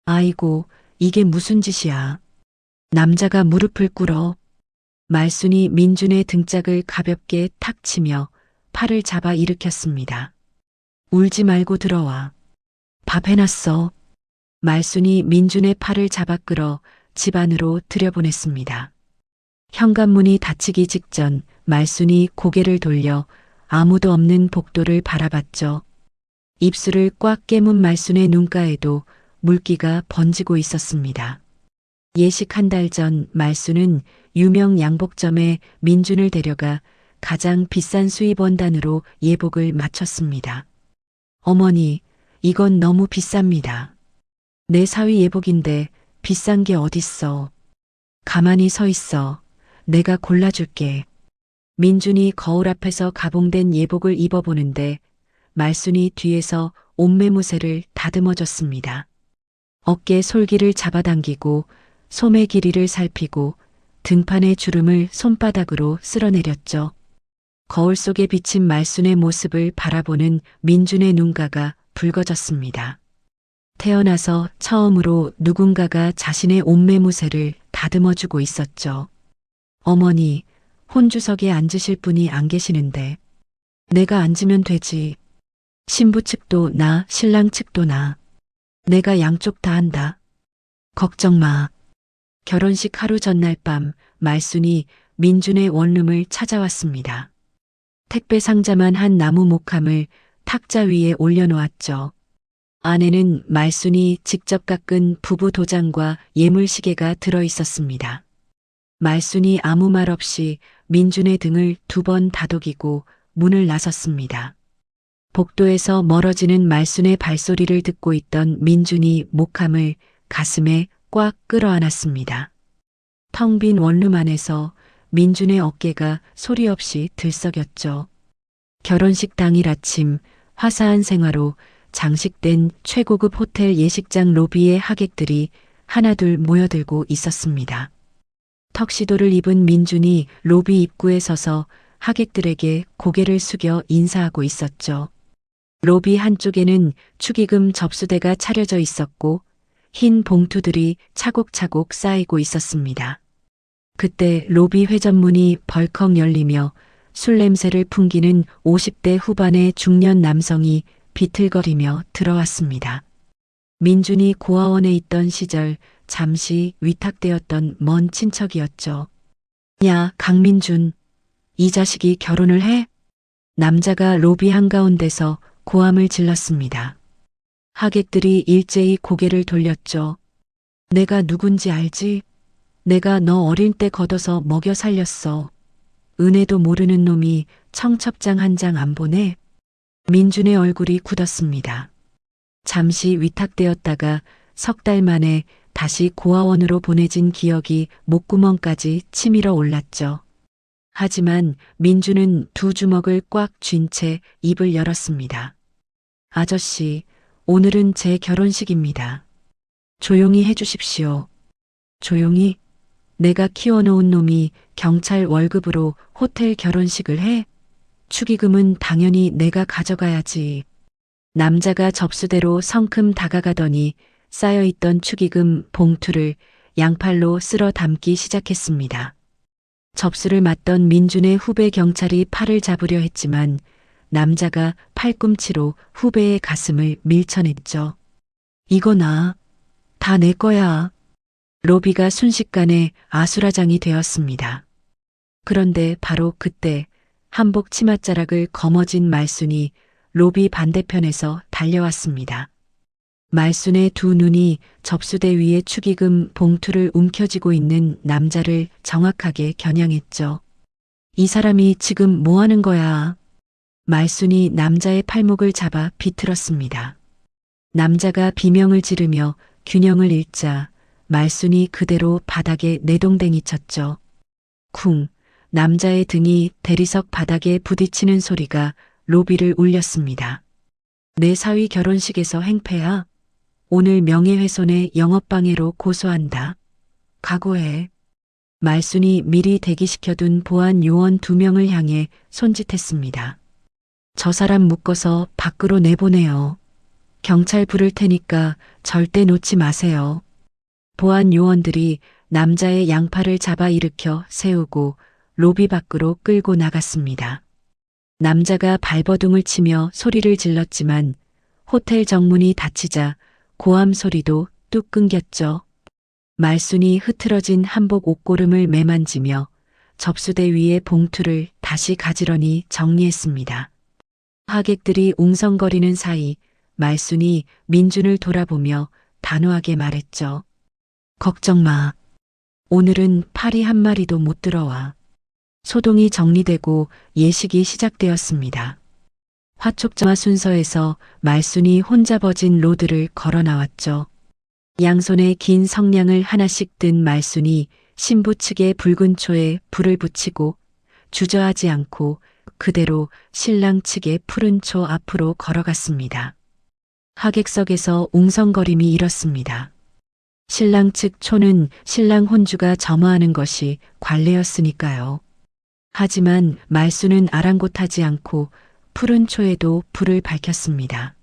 아이고, 이게 무슨 짓이야. 남자가 무릎을 꿇어. 말순이 민준의 등짝을 가볍게 탁 치며 팔을 잡아 일으켰습니다. 울지 말고 들어와. 밥 해놨어. 말순이 민준의 팔을 잡아 끌어 집 안으로 들여보냈습니다. 현관문이 닫히기 직전 말순이 고개를 돌려 아무도 없는 복도를 바라봤죠. 입술을 꽉 깨문 말순의 눈가에도 물기가 번지고 있었습니다. 예식 한 달 전 말순은 유명 양복점에 민준을 데려가 가장 비싼 수입 원단으로 예복을 맞췄습니다. 어머니, 이건 너무 비쌉니다. 내 사위 예복인데 비싼 게 어딨어. 가만히 서 있어. 내가 골라줄게. 민준이 거울 앞에서 가봉된 예복을 입어보는데 말순이 뒤에서 옷매무새를 다듬어줬습니다. 어깨 솔기를 잡아당기고 소매 길이를 살피고 등판의 주름을 손바닥으로 쓸어내렸죠. 거울 속에 비친 말순의 모습을 바라보는 민준의 눈가가 붉어졌습니다. 태어나서 처음으로 누군가가 자신의 옷매무새를 다듬어주고 있었죠. 어머니, 혼주석에 앉으실 분이 안 계시는데 내가 앉으면 되지. 신부 측도 나, 신랑 측도 나. 내가 양쪽 다 한다. 걱정 마. 결혼식 하루 전날 밤 말순이 민준의 원룸을 찾아왔습니다. 택배 상자만 한 나무 목함을 탁자 위에 올려놓았죠. 안에는 말순이 직접 깎은 부부 도장과 예물시계가 들어있었습니다. 말순이 아무 말 없이 민준의 등을 2번 다독이고 문을 나섰습니다. 복도에서 멀어지는 말순의 발소리를 듣고 있던 민준이 목함을 가슴에 꽉 끌어안았습니다. 텅 빈 원룸 안에서 민준의 어깨가 소리 없이 들썩였죠. 결혼식 당일 아침 화사한 생화로 장식된 최고급 호텔 예식장 로비에 하객들이 하나둘 모여들고 있었습니다. 턱시도를 입은 민준이 로비 입구에 서서 하객들에게 고개를 숙여 인사하고 있었죠. 로비 한쪽에는 축의금 접수대가 차려져 있었고 흰 봉투들이 차곡차곡 쌓이고 있었습니다. 그때 로비 회전문이 벌컥 열리며 술 냄새를 풍기는 50대 후반의 중년 남성이 비틀거리며 들어왔습니다. 민준이 고아원에 있던 시절 잠시 위탁되었던 먼 친척이었죠. 야, 강민준, 이 자식이 결혼을 해? 남자가 로비 한가운데서 고함을 질렀습니다. 하객들이 일제히 고개를 돌렸죠. 내가 누군지 알지? 내가 너 어릴 때 걷어서 먹여 살렸어. 은혜도 모르는 놈이 청첩장 한 장 안 보내? 민준의 얼굴이 굳었습니다. 잠시 위탁되었다가 3달 만에 다시 고아원으로 보내진 기억이 목구멍까지 치밀어 올랐죠. 하지만 민준은 2 주먹을 꽉 쥔 채 입을 열었습니다. 아저씨, 오늘은 제 결혼식입니다. 조용히 해주십시오. 조용히? 내가 키워놓은 놈이 경찰 월급으로 호텔 결혼식을 해? 축의금은 당연히 내가 가져가야지. 남자가 접수대로 성큼 다가가더니 쌓여있던 축의금 봉투를 양팔로 쓸어 담기 시작했습니다. 접수를 맡던 민준의 후배 경찰이 팔을 잡으려 했지만 남자가 팔꿈치로 후배의 가슴을 밀쳐냈죠. 이거 나, 다 내 거야. 로비가 순식간에 아수라장이 되었습니다. 그런데 바로 그때 한복 치맛자락을 거머쥔 말순이 로비 반대편에서 달려왔습니다. 말순의 2 눈이 접수대 위에 축의금 봉투를 움켜쥐고 있는 남자를 정확하게 겨냥했죠. 이 사람이 지금 뭐 하는 거야? 말순이 남자의 팔목을 잡아 비틀었습니다. 남자가 비명을 지르며 균형을 잃자 말순이 그대로 바닥에 내동댕이 쳤죠. 쿵, 남자의 등이 대리석 바닥에 부딪히는 소리가 로비를 울렸습니다. 내 사위 결혼식에서 행패야? 오늘 명예훼손에 영업방해로 고소한다. 각오해. 말순이 미리 대기시켜둔 보안 요원 2명을 향해 손짓했습니다. 저 사람 묶어서 밖으로 내보내요. 경찰 부를 테니까 절대 놓지 마세요. 보안 요원들이 남자의 양팔을 잡아 일으켜 세우고 로비 밖으로 끌고 나갔습니다. 남자가 발버둥을 치며 소리를 질렀지만 호텔 정문이 닫히자 고함 소리도 뚝 끊겼죠. 말순이 흐트러진 한복 옷고름을 매만지며 접수대 위에 봉투를 다시 가지런히 정리했습니다. 하객들이 웅성거리는 사이 말순이 민준을 돌아보며 단호하게 말했죠. 걱정 마. 오늘은 파리 한 마리도 못 들어와. 소동이 정리되고 예식이 시작되었습니다. 화촉점화 순서에서 말순이 혼자 버진 로드를 걸어 나왔죠. 양손에 긴 성냥을 하나씩 든 말순이 신부 측의 붉은 초에 불을 붙이고 주저하지 않고 그대로 신랑 측의 푸른 초 앞으로 걸어갔습니다. 하객석에서 웅성거림이 일었습니다. 신랑 측 초는 신랑 혼주가 점화하는 것이 관례였으니까요. 하지만 말순은 아랑곳하지 않고 푸른 초에도 불을 밝혔습니다.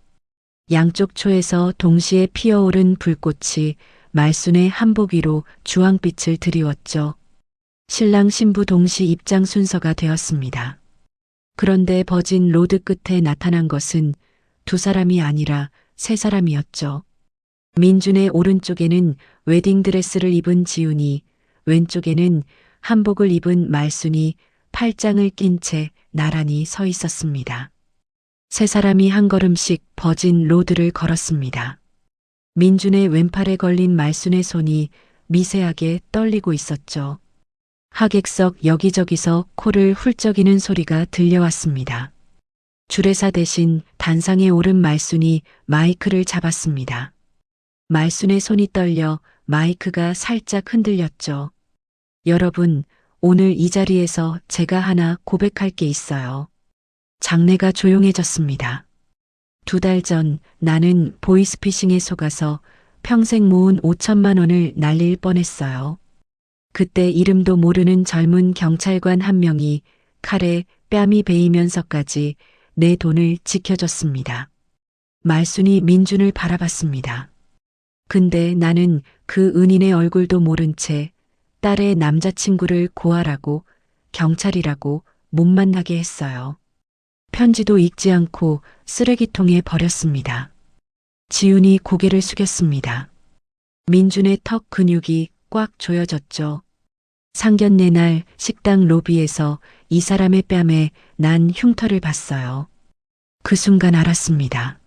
양쪽 초에서 동시에 피어오른 불꽃이 말순의 한복 위로 주황빛을 드리웠죠. 신랑 신부 동시 입장 순서가 되었습니다. 그런데 버진 로드 끝에 나타난 것은 두 사람이 아니라 세 사람이었죠. 민준의 오른쪽에는 웨딩드레스를 입은 지훈이, 왼쪽에는 한복을 입은 말순이 팔짱을 낀 채 나란히 서 있었습니다. 세 사람이 한 걸음씩 버진 로드를 걸었습니다. 민준의 왼팔에 걸린 말순의 손이 미세하게 떨리고 있었죠. 하객석 여기저기서 코를 훌쩍이는 소리가 들려왔습니다. 주례사 대신 단상에 오른 말순이 마이크를 잡았습니다. 말순의 손이 떨려 마이크가 살짝 흔들렸죠. 여러분, 오늘 이 자리에서 제가 하나 고백할 게 있어요. 장내가 조용해졌습니다. 2달 전 나는 보이스피싱에 속아서 평생 모은 5천만 원을 날릴 뻔했어요. 그때 이름도 모르는 젊은 경찰관 한 명이 칼에 뺨이 베이면서까지 내 돈을 지켜줬습니다. 말순이 민준을 바라봤습니다. 근데 나는 그 은인의 얼굴도 모른 채 딸의 남자친구를 고아라고 경찰이라고 못 만나게 했어요. 편지도 읽지 않고 쓰레기통에 버렸습니다. 지훈이 고개를 숙였습니다. 민준의 턱 근육이 꽉 조여졌죠. 상견례 날 식당 로비에서 이 사람의 뺨에 난 흉터를 봤어요. 그 순간 알았습니다.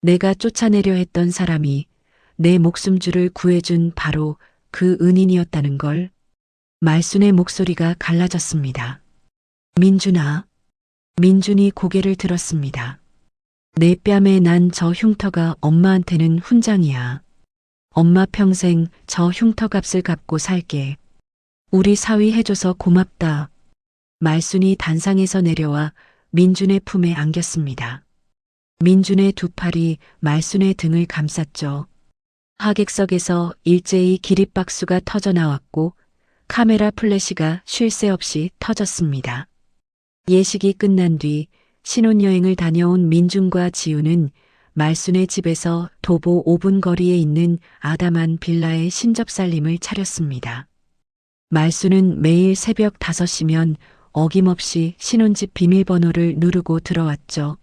내가 쫓아내려 했던 사람이 내 목숨줄을 구해준 바로 그 은인이었다는 걸. 말순의 목소리가 갈라졌습니다. 민준아. 민준이 고개를 들었습니다. 내 뺨에 난 저 흉터가 엄마한테는 훈장이야. 엄마 평생 저 흉터 값을 갚고 살게. 우리 사위 해줘서 고맙다. 말순이 단상에서 내려와 민준의 품에 안겼습니다. 민준의 두 팔이 말순의 등을 감쌌죠. 하객석에서 일제히 기립박수가 터져나왔고 카메라 플래시가 쉴 새 없이 터졌습니다. 예식이 끝난 뒤 신혼여행을 다녀온 민준과 지우는 말순의 집에서 도보 5분 거리에 있는 아담한 빌라의 신접살림을 차렸습니다. 말순은 매일 새벽 5시면 어김없이 신혼집 비밀번호를 누르고 들어왔죠.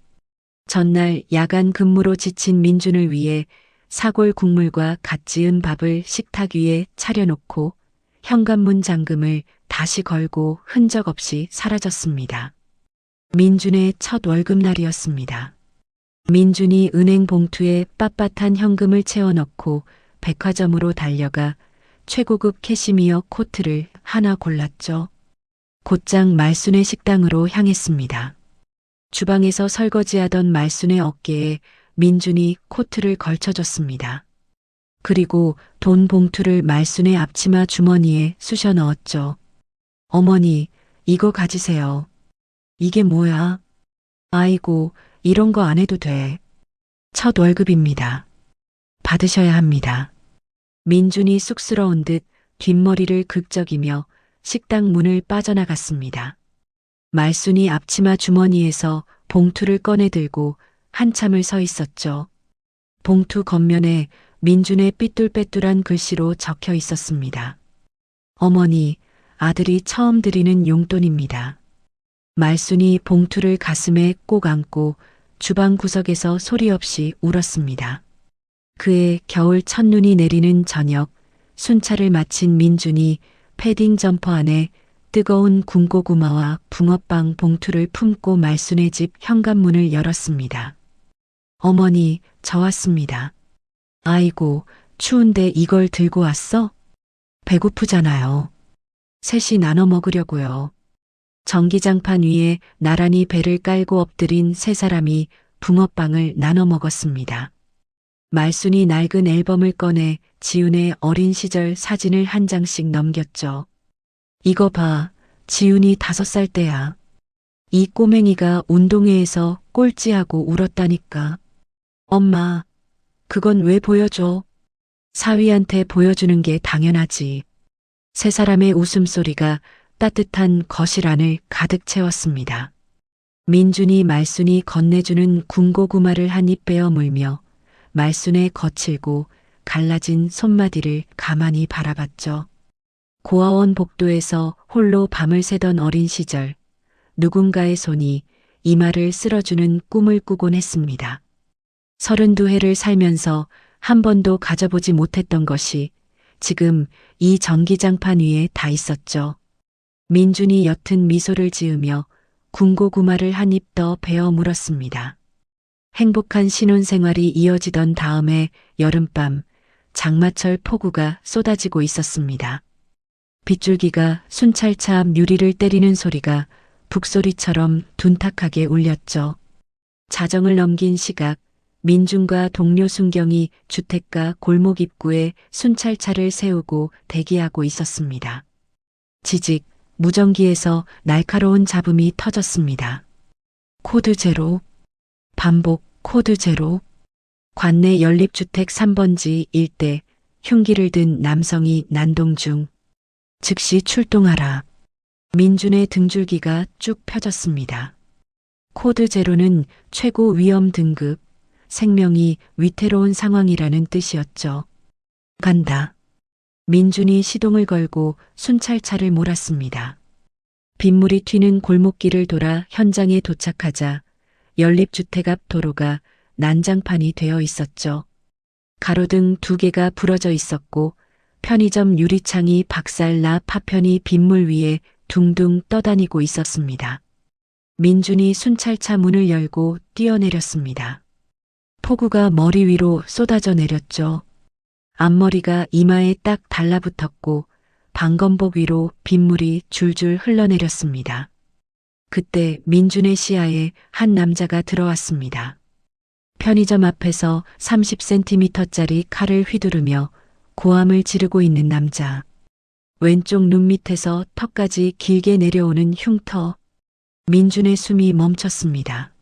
전날 야간 근무로 지친 민준을 위해 사골 국물과 갓 지은 밥을 식탁 위에 차려놓고 현관문 잠금을 다시 걸고 흔적 없이 사라졌습니다. 민준의 첫 월급날이었습니다. 민준이 은행 봉투에 빳빳한 현금을 채워넣고 백화점으로 달려가 최고급 캐시미어 코트를 하나 골랐죠. 곧장 말순의 식당으로 향했습니다. 주방에서 설거지하던 말순의 어깨에 민준이 코트를 걸쳐줬습니다. 그리고 돈 봉투를 말순의 앞치마 주머니에 쑤셔 넣었죠. 어머니, 이거 가지세요. 이게 뭐야? 아이고, 이런 거 안 해도 돼. 첫 월급입니다. 받으셔야 합니다. 민준이 쑥스러운 듯 뒷머리를 긁적이며 식당 문을 빠져나갔습니다. 말순이 앞치마 주머니에서 봉투를 꺼내 들고 한참을 서 있었죠. 봉투 겉면에 민준의 삐뚤빼뚤한 글씨로 적혀 있었습니다. 어머니, 아들이 처음 드리는 용돈입니다. 말순이 봉투를 가슴에 꼭 안고 주방 구석에서 소리 없이 울었습니다. 그의 겨울 첫눈이 내리는 저녁, 순찰을 마친 민준이 패딩 점퍼 안에 뜨거운 군고구마와 붕어빵 봉투를 품고 말순의 집 현관문을 열었습니다. 어머니, 저 왔습니다. 아이고, 추운데 이걸 들고 왔어? 배고프잖아요. 셋이 나눠 먹으려고요. 전기장판 위에 나란히 배를 깔고 엎드린 세 사람이 붕어빵을 나눠 먹었습니다. 말순이 낡은 앨범을 꺼내 지훈의 어린 시절 사진을 한 장씩 넘겼죠. 이거 봐, 지훈이 5살 때야. 이 꼬맹이가 운동회에서 꼴찌하고 울었다니까. 엄마, 그건 왜 보여줘? 사위한테 보여주는 게 당연하지. 세 사람의 웃음소리가 따뜻한 거실 안을 가득 채웠습니다. 민준이 말순이 건네주는 군고구마를 한 입 베어 물며 말순의 거칠고 갈라진 손마디를 가만히 바라봤죠. 고아원 복도에서 홀로 밤을 새던 어린 시절, 누군가의 손이 이마를 쓸어주는 꿈을 꾸곤 했습니다. 32회를 살면서 한 번도 가져보지 못했던 것이 지금 이 전기장판 위에 다 있었죠. 민준이 옅은 미소를 지으며 군고구마를 한 입 더 베어 물었습니다. 행복한 신혼생활이 이어지던 다음에 여름밤 장마철 폭우가 쏟아지고 있었습니다. 빗줄기가 순찰차 앞 유리를 때리는 소리가 북소리처럼 둔탁하게 울렸죠. 자정을 넘긴 시각, 민준과 동료 순경이 주택가 골목 입구에 순찰차를 세우고 대기하고 있었습니다. 지직, 무전기에서 날카로운 잡음이 터졌습니다. 코드 제로. 반복, 코드 제로. 관내 연립주택 3번지 일대 흉기를 든 남성이 난동 중. 즉시 출동하라. 민준의 등줄기가 쭉 펴졌습니다. 코드 제로는 최고 위험 등급, 생명이 위태로운 상황이라는 뜻이었죠. 간다. 민준이 시동을 걸고 순찰차를 몰았습니다. 빗물이 튀는 골목길을 돌아 현장에 도착하자 연립주택 앞 도로가 난장판이 되어 있었죠. 가로등 2개가 부러져 있었고 편의점 유리창이 박살나 파편이 빗물 위에 둥둥 떠다니고 있었습니다. 민준이 순찰차 문을 열고 뛰어내렸습니다. 폭우가 머리 위로 쏟아져 내렸죠. 앞머리가 이마에 딱 달라붙었고 방검복 위로 빗물이 줄줄 흘러내렸습니다. 그때 민준의 시야에 한 남자가 들어왔습니다. 편의점 앞에서 30cm짜리 칼을 휘두르며 고함을 지르고 있는 남자. 왼쪽 눈 밑에서 턱까지 길게 내려오는 흉터. 민준의 숨이 멈췄습니다.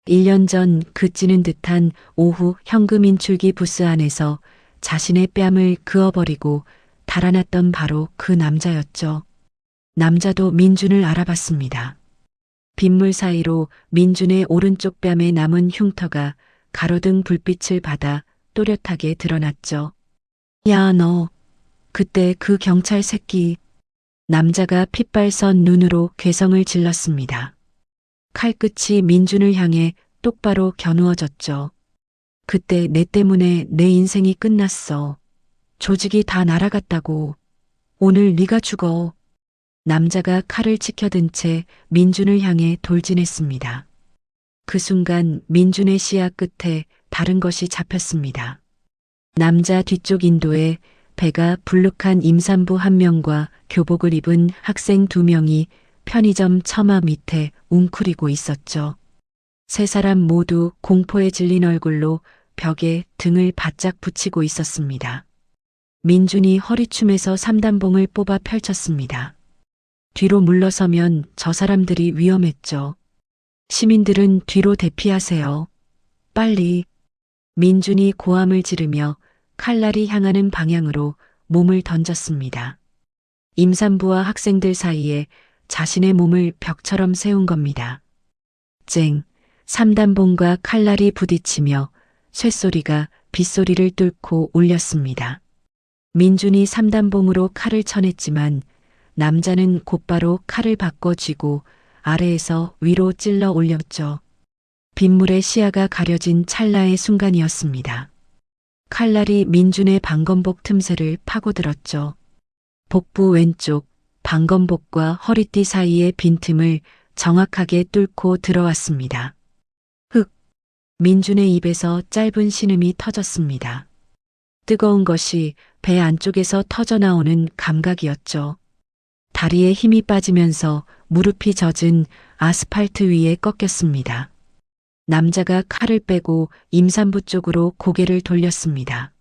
1년 전 그치는 듯한 오후 현금 인출기 부스 안에서 자신의 뺨을 그어버리고 달아났던 바로 그 남자였죠. 남자도 민준을 알아봤습니다. 빗물 사이로 민준의 오른쪽 뺨에 남은 흉터가 가로등 불빛을 받아 또렷하게 드러났죠. 야, 너. 그때 그 경찰 새끼. 남자가 핏발선 눈으로 괴성을 질렀습니다. 칼끝이 민준을 향해 똑바로 겨누어졌죠. 그때 내 때문에 내 인생이 끝났어. 조직이 다 날아갔다고. 오늘 네가 죽어. 남자가 칼을 치켜든 채 민준을 향해 돌진했습니다. 그 순간 민준의 시야 끝에 다른 것이 잡혔습니다. 남자 뒤쪽 인도에 배가 불룩한 임산부 1명과 교복을 입은 학생 2명이 편의점 처마 밑에 웅크리고 있었죠. 세 사람 모두 공포에 질린 얼굴로 벽에 등을 바짝 붙이고 있었습니다. 민준이 허리춤에서 3단봉을 뽑아 펼쳤습니다. 뒤로 물러서면 저 사람들이 위험했죠. 시민들은 뒤로 대피하세요. 빨리. 민준이 고함을 지르며 칼날이 향하는 방향으로 몸을 던졌습니다. 임산부와 학생들 사이에 자신의 몸을 벽처럼 세운 겁니다. 쨍, 3단봉과 칼날이 부딪히며 쇳소리가 빗소리를 뚫고 울렸습니다. 민준이 3단봉으로 칼을 쳐냈지만 남자는 곧바로 칼을 바꿔 쥐고 아래에서 위로 찔러 올렸죠. 빗물에 시야가 가려진 찰나의 순간이었습니다. 칼날이 민준의 방검복 틈새를 파고들었죠. 복부 왼쪽 방검복과 허리띠 사이의 빈틈을 정확하게 뚫고 들어왔습니다. 흑! 민준의 입에서 짧은 신음이 터졌습니다. 뜨거운 것이 배 안쪽에서 터져나오는 감각이었죠. 다리에 힘이 빠지면서 무릎이 젖은 아스팔트 위에 꺾였습니다. 남자가 칼을 빼고 임산부 쪽으로 고개를 돌렸습니다.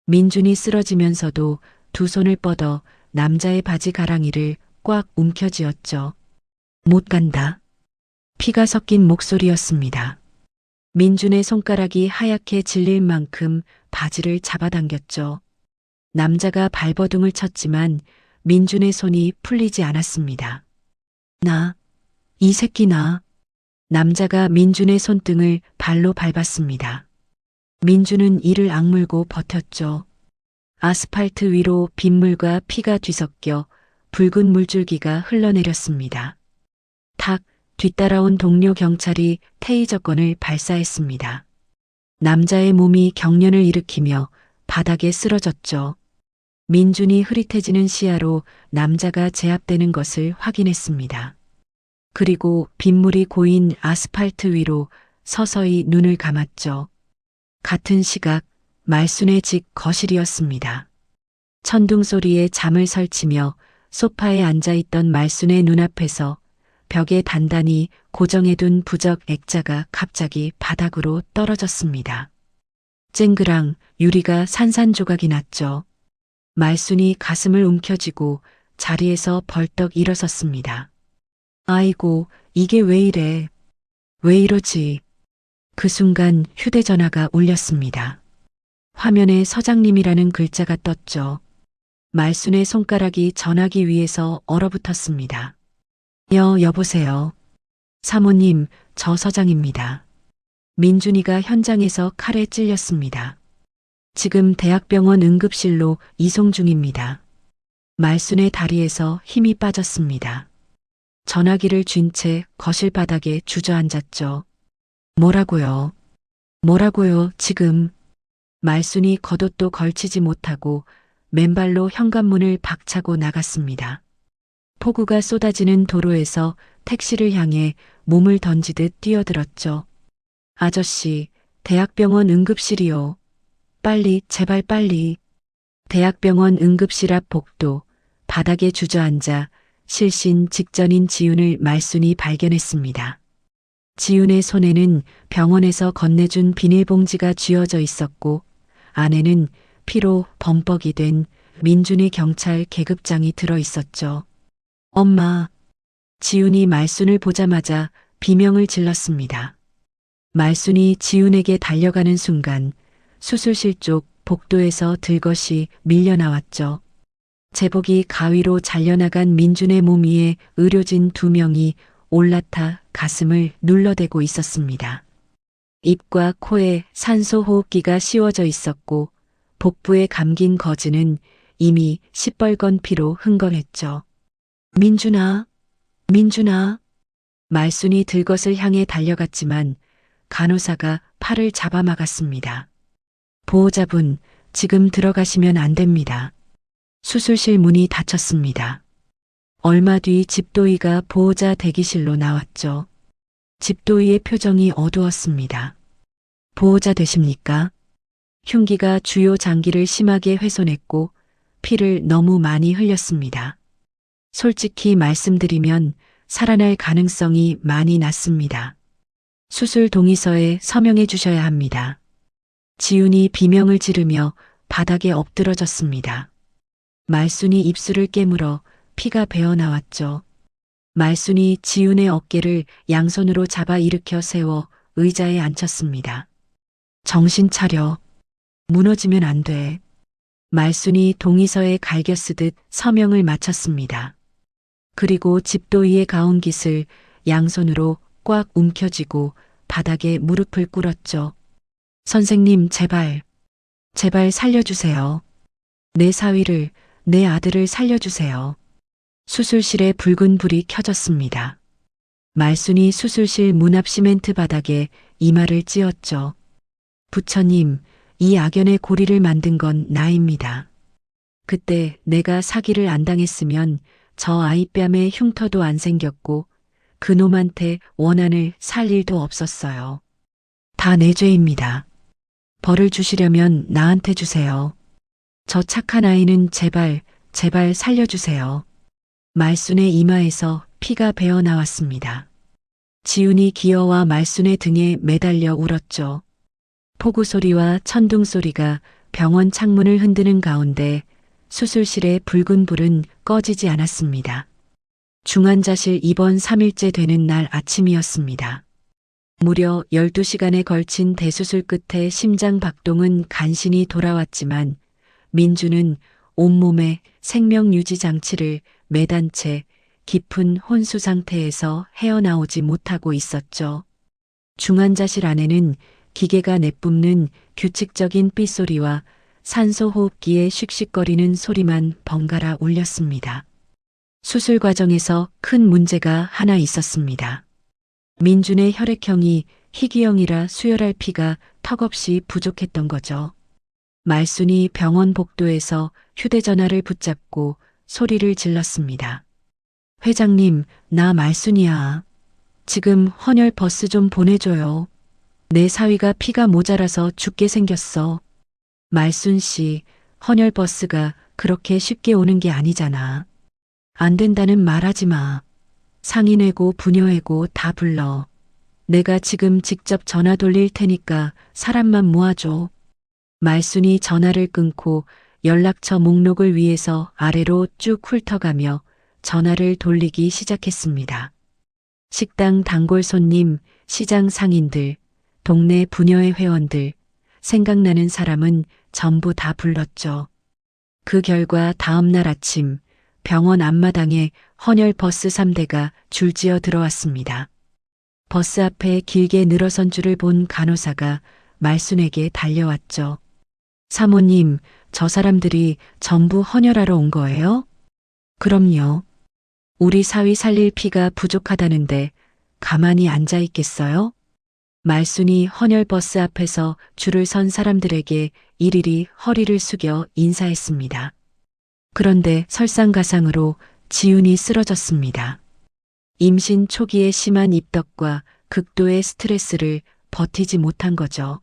민준이 쓰러지면서도 두 손을 뻗어 남자의 바지 가랑이를 꽉 움켜쥐었죠. 못 간다. 피가 섞인 목소리였습니다. 민준의 손가락이 하얗게 질릴 만큼 바지를 잡아당겼죠. 남자가 발버둥을 쳤지만 민준의 손이 풀리지 않았습니다. 이 새끼 나. 남자가 민준의 손등을 발로 밟았습니다. 민준은 이를 악물고 버텼죠. 아스팔트 위로 빗물과 피가 뒤섞여 붉은 물줄기가 흘러내렸습니다. 탁 뒤따라온 동료 경찰이 테이저건을 발사했습니다. 남자의 몸이 경련을 일으키며 바닥에 쓰러졌죠. 민준이 흐릿해지는 시야로 남자가 제압되는 것을 확인했습니다. 그리고 빗물이 고인 아스팔트 위로 서서히 눈을 감았죠. 같은 시각 말순의 집 거실이었습니다. 천둥 소리에 잠을 설치며 소파에 앉아있던 말순의 눈앞에서 벽에 단단히 고정해둔 부적 액자가 갑자기 바닥으로 떨어졌습니다. 쨍그랑 유리가 산산조각이 났죠. 말순이 가슴을 움켜쥐고 자리에서 벌떡 일어섰습니다. 아이고, 이게 왜 이래? 왜 이러지? 그 순간 휴대전화가 울렸습니다. 화면에 서장님이라는 글자가 떴죠. 말순의 손가락이 전화기 위에서 얼어붙었습니다. 여보세요. 사모님, 저 서장입니다. 민준이가 현장에서 칼에 찔렸습니다. 지금 대학병원 응급실로 이송 중입니다. 말순의 다리에서 힘이 빠졌습니다. 전화기를 쥔 채 거실 바닥에 주저앉았죠. 뭐라고요? 지금? 말순이 겉옷도 걸치지 못하고 맨발로 현관문을 박차고 나갔습니다. 폭우가 쏟아지는 도로에서 택시를 향해 몸을 던지듯 뛰어들었죠. 아저씨, 대학병원 응급실이요. 빨리, 제발 빨리. 대학병원 응급실 앞 복도, 바닥에 주저앉아 실신 직전인 지훈을 말순이 발견했습니다. 지훈의 손에는 병원에서 건네준 비닐봉지가 쥐어져 있었고 안에는 피로 범벅이 된 민준의 경찰 계급장이 들어 있었죠. 엄마. 지훈이 말순을 보자마자 비명을 질렀습니다. 말순이 지훈에게 달려가는 순간 수술실 쪽 복도에서 들것이 밀려나왔죠. 제복이 가위로 잘려나간 민준의 몸 위에 의료진 2명이 올라타 가슴을 눌러대고 있었습니다. 입과 코에 산소 호흡기가 씌워져 있었고 복부에 감긴 거즈는 이미 시뻘건 피로 흥건했죠. 민준아. 말순이 들것을 향해 달려갔지만 간호사가 팔을 잡아막았습니다. 보호자분, 지금 들어가시면 안 됩니다. 수술실 문이 닫혔습니다. 얼마 뒤 집도의가 보호자 대기실로 나왔죠. 집도의의 표정이 어두웠습니다. 보호자 되십니까? 흉기가 주요 장기를 심하게 훼손했고 피를 너무 많이 흘렸습니다. 솔직히 말씀드리면 살아날 가능성이 많이 낮습니다. 수술 동의서에 서명해 주셔야 합니다. 지훈이 비명을 지르며 바닥에 엎드러졌습니다. 말순이 입술을 깨물어 피가 배어나왔죠. 말순이 지훈의 어깨를 양손으로 잡아 일으켜 세워 의자에 앉혔습니다. 정신 차려. 무너지면 안 돼. 말순이 동의서에 갈겨 쓰듯 서명을 마쳤습니다. 그리고 집도의의 가운깃을 양손으로 꽉 움켜쥐고 바닥에 무릎을 꿇었죠. 선생님, 제발 살려주세요. 내 사위를, 내 아들을 살려주세요. 수술실에 붉은 불이 켜졌습니다. 말순이 수술실 문 앞 시멘트 바닥에 이마를 찧었죠. 부처님, 이 악연의 고리를 만든 건 나입니다. 그때 내가 사기를 안 당했으면 저 아이 뺨에 흉터도 안 생겼고 그놈한테 원한을 살 일도 없었어요. 다 내 죄입니다. 벌을 주시려면 나한테 주세요. 저 착한 아이는 제발, 제발 살려주세요. 말순의 이마에서 피가 배어 나왔습니다. 지훈이 기어와 말순의 등에 매달려 울었죠. 폭우 소리와 천둥 소리가 병원 창문을 흔드는 가운데 수술실의 붉은 불은 꺼지지 않았습니다. 중환자실 입원 3일째 되는 날 아침이었습니다. 무려 12시간에 걸친 대수술 끝에 심장 박동은 간신히 돌아왔지만 민주는 온몸에 생명 유지 장치를 매단 채 깊은 혼수 상태에서 헤어나오지 못하고 있었죠. 중환자실 안에는 기계가 내뿜는 규칙적인 삐소리와 산소 호흡기의 씩씩거리는 소리만 번갈아 울렸습니다. 수술 과정에서 큰 문제가 하나 있었습니다. 민준의 혈액형이 희귀형이라 수혈할 피가 턱없이 부족했던 거죠. 말순이 병원 복도에서 휴대전화를 붙잡고 소리를 질렀습니다. 회장님, 나 말순이야. 지금 헌혈 버스 좀 보내줘요. 내 사위가 피가 모자라서 죽게 생겼어. 말순 씨, 헌혈 버스가 그렇게 쉽게 오는 게 아니잖아. 안 된다는 말하지 마. 상인회고 부녀회고 다 불러. 내가 지금 직접 전화 돌릴 테니까 사람만 모아줘. 말순이 전화를 끊고 연락처 목록을 위에서 아래로 쭉 훑어가며 전화를 돌리기 시작했습니다. 식당 단골 손님, 시장 상인들, 동네 부녀회 회원들, 생각나는 사람은 전부 다 불렀죠. 그 결과 다음날 아침 병원 앞마당에 헌혈 버스 3대가 줄지어 들어왔습니다. 버스 앞에 길게 늘어선 줄을 본 간호사가 말순에게 달려왔죠. 사모님, 저 사람들이 전부 헌혈하러 온 거예요? 그럼요. 우리 사위 살릴 피가 부족하다는데 가만히 앉아 있겠어요? 말순이 헌혈 버스 앞에서 줄을 선 사람들에게 일일이 허리를 숙여 인사했습니다. 그런데 설상가상으로 지훈이 쓰러졌습니다. 임신 초기의 심한 입덧과 극도의 스트레스를 버티지 못한 거죠.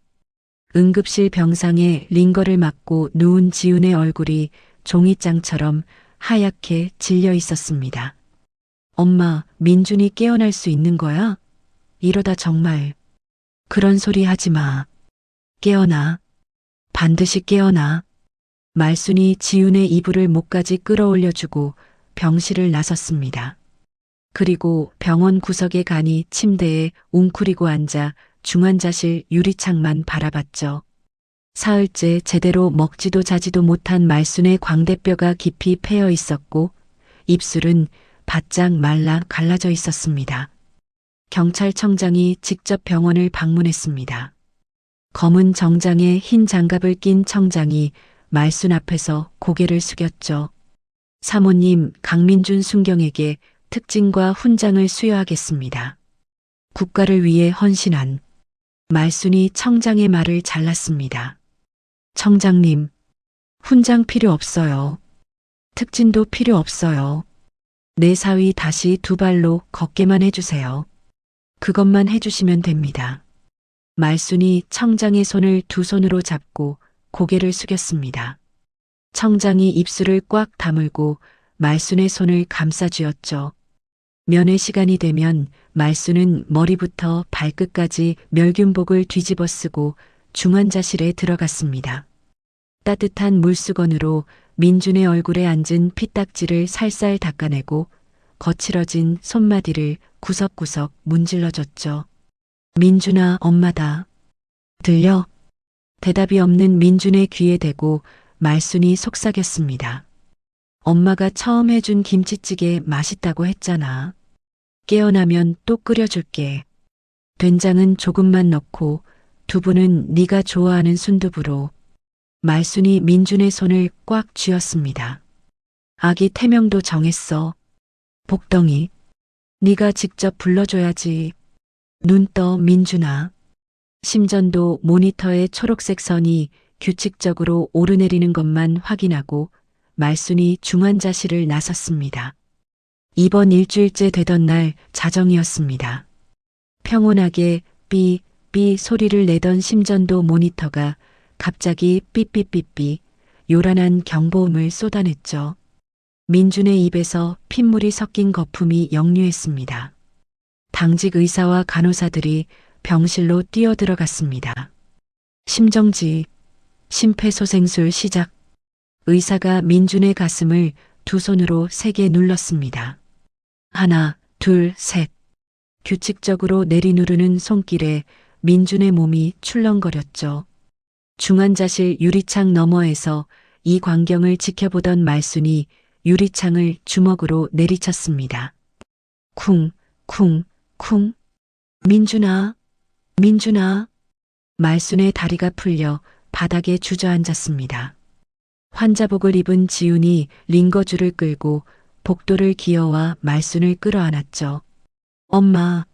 응급실 병상에 링거를 맞고 누운 지훈의 얼굴이 종이장처럼 하얗게 질려 있었습니다. 엄마, 민준이 깨어날 수 있는 거야? 이러다 정말. 그런 소리 하지 마. 깨어나. 반드시 깨어나. 말순이 지훈의 이불을 목까지 끌어올려주고 병실을 나섰습니다. 그리고 병원 구석에 가니 침대에 웅크리고 앉아 중환자실 유리창만 바라봤죠. 사흘째 제대로 먹지도 자지도 못한 말순의 광대뼈가 깊이 패여 있었고 입술은 바짝 말라 갈라져 있었습니다. 경찰청장이 직접 병원을 방문했습니다. 검은 정장에 흰 장갑을 낀 청장이 말순 앞에서 고개를 숙였죠. 사모님, 강민준 순경에게 특진과 훈장을 수여하겠습니다. 국가를 위해 헌신한. 말순이 청장의 말을 잘랐습니다. 청장님, 훈장 필요 없어요. 특진도 필요 없어요. 내 사위 다시 두 발로 걷게만 해주세요. 그것만 해주시면 됩니다. 말순이 청장의 손을 두 손으로 잡고 고개를 숙였습니다. 청장이 입술을 꽉 다물고 말순의 손을 감싸쥐었죠. 면회 시간이 되면 말순은 머리부터 발끝까지 멸균복을 뒤집어 쓰고 중환자실에 들어갔습니다. 따뜻한 물수건으로 민준의 얼굴에 앉은 피딱지를 살살 닦아내고 거칠어진 손마디를 구석구석 문질러줬죠. 민준아, 엄마다. 들려? 대답이 없는 민준의 귀에 대고 말순이 속삭였습니다. 엄마가 처음 해준 김치찌개 맛있다고 했잖아. 깨어나면 또 끓여줄게. 된장은 조금만 넣고 두부는 네가 좋아하는 순두부로. 말순이 민준의 손을 꽉 쥐었습니다. 아기 태명도 정했어. 복덩이. 네가 직접 불러줘야지. 눈 떠, 민준아. 심전도 모니터의 초록색 선이 규칙적으로 오르내리는 것만 확인하고 말순이 중환자실을 나섰습니다. 이번 일주일째 되던 날 자정이었습니다. 평온하게 삐 삐 소리를 내던 심전도 모니터가 갑자기 삐삐삐삐 요란한 경보음을 쏟아냈죠. 민준의 입에서 핏물이 섞인 거품이 역류했습니다. 당직 의사와 간호사들이 병실로 뛰어들어갔습니다. 심정지, 심폐소생술 시작. 의사가 민준의 가슴을 두 손으로 세게 눌렀습니다. 하나, 둘, 셋. 규칙적으로 내리누르는 손길에 민준의 몸이 출렁거렸죠. 중환자실 유리창 너머에서 이 광경을 지켜보던 말순이 유리창을 주먹으로 내리쳤습니다. 쿵, 쿵, 쿵. 민준아, 민준아. 말순의 다리가 풀려 바닥에 주저앉았습니다. 환자복을 입은 지훈이 링거줄을 끌고 복도를 기어와 말순을 끌어안았죠. 엄마,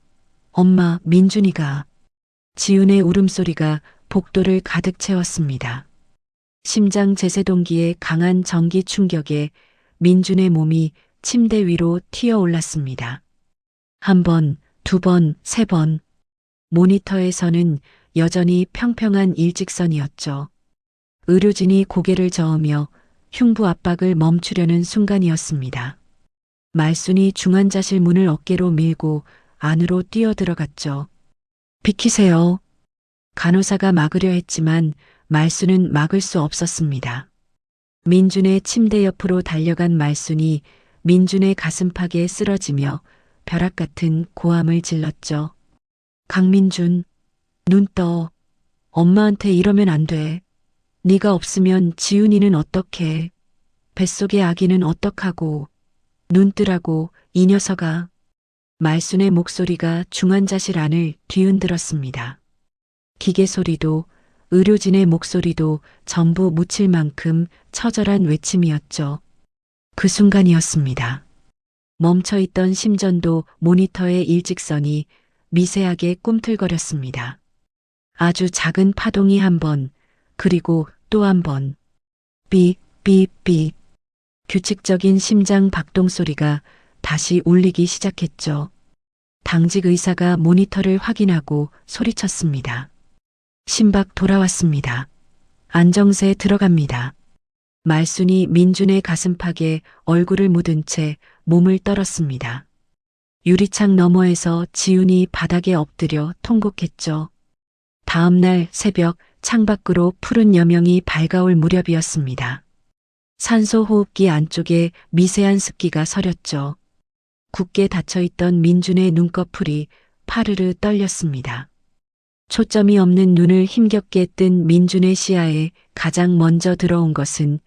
엄마, 민준이가. 지훈의 울음소리가 복도를 가득 채웠습니다. 심장 제세동기의 강한 전기 충격에 민준의 몸이 침대 위로 튀어 올랐습니다. 한 번, 두 번, 세 번. 모니터에서는 여전히 평평한 일직선이었죠. 의료진이 고개를 저으며 흉부 압박을 멈추려는 순간이었습니다. 말순이 중환자실 문을 어깨로 밀고 안으로 뛰어들어갔죠. 비키세요. 간호사가 막으려 했지만 말순은 막을 수 없었습니다. 민준의 침대 옆으로 달려간 말순이 민준의 가슴팍에 쓰러지며 벼락 같은 고함을 질렀죠. 강민준, 눈 떠. 엄마한테 이러면 안 돼. 네가 없으면 지훈이는 어떡해. 뱃속의 아기는 어떡하고. 눈 뜨라고 이 녀석아. 말순의 목소리가 중환자실 안을 뒤흔들었습니다. 기계 소리도 의료진의 목소리도 전부 묻힐 만큼 처절한 외침이었죠. 그 순간이었습니다. 멈춰있던 심전도 모니터의 일직선이 미세하게 꿈틀거렸습니다. 아주 작은 파동이 한 번, 그리고 또 한 번. 삐, 삐, 삐. 규칙적인 심장 박동 소리가 다시 울리기 시작했죠. 당직 의사가 모니터를 확인하고 소리쳤습니다. 심박 돌아왔습니다. 안정세 들어갑니다. 말순이 민준의 가슴팍에 얼굴을 묻은 채 몸을 떨었습니다. 유리창 너머에서 지훈이 바닥에 엎드려 통곡했죠. 다음 날 새벽 창밖으로 푸른 여명이 밝아올 무렵이었습니다. 산소 호흡기 안쪽에 미세한 습기가 서렸죠. 굳게 닫혀있던 민준의 눈꺼풀이 파르르 떨렸습니다. 초점이 없는 눈을 힘겹게 뜬 민준의 시야에 가장 먼저 들어온 것은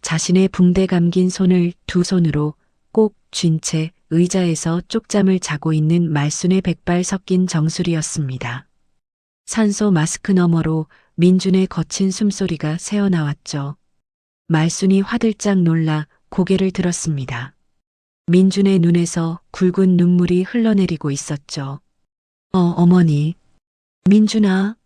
자신의 붕대 감긴 손을 두 손으로 꼭 쥔 채 의자에서 쪽잠을 자고 있는 말순의 백발 섞인 정수리였습니다. 산소 마스크 너머로 민준의 거친 숨소리가 새어나왔죠. 말순이 화들짝 놀라 고개를 들었습니다. 민준의 눈에서 굵은 눈물이 흘러내리고 있었죠. 어머니. 민준아.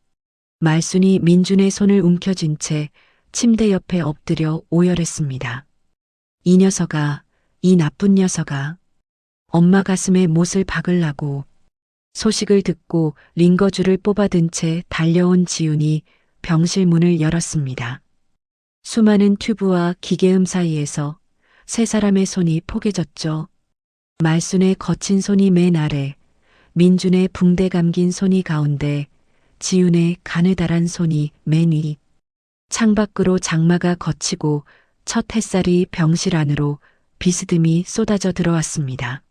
말순이 민준의 손을 움켜쥔 채 침대 옆에 엎드려 오열했습니다. 이 녀석아, 이 나쁜 녀석아. 엄마 가슴에 못을 박으려고. 소식을 듣고 링거줄을 뽑아든 채 달려온 지훈이 병실 문을 열었습니다. 수많은 튜브와 기계음 사이에서 세 사람의 손이 포개졌죠. 말순의 거친 손이 맨 아래, 민준의 붕대 감긴 손이 가운데, 지훈의 가느다란 손이 맨 위. 창밖으로 장마가 걷히고 첫 햇살이 병실 안으로 비스듬히 쏟아져 들어왔습니다.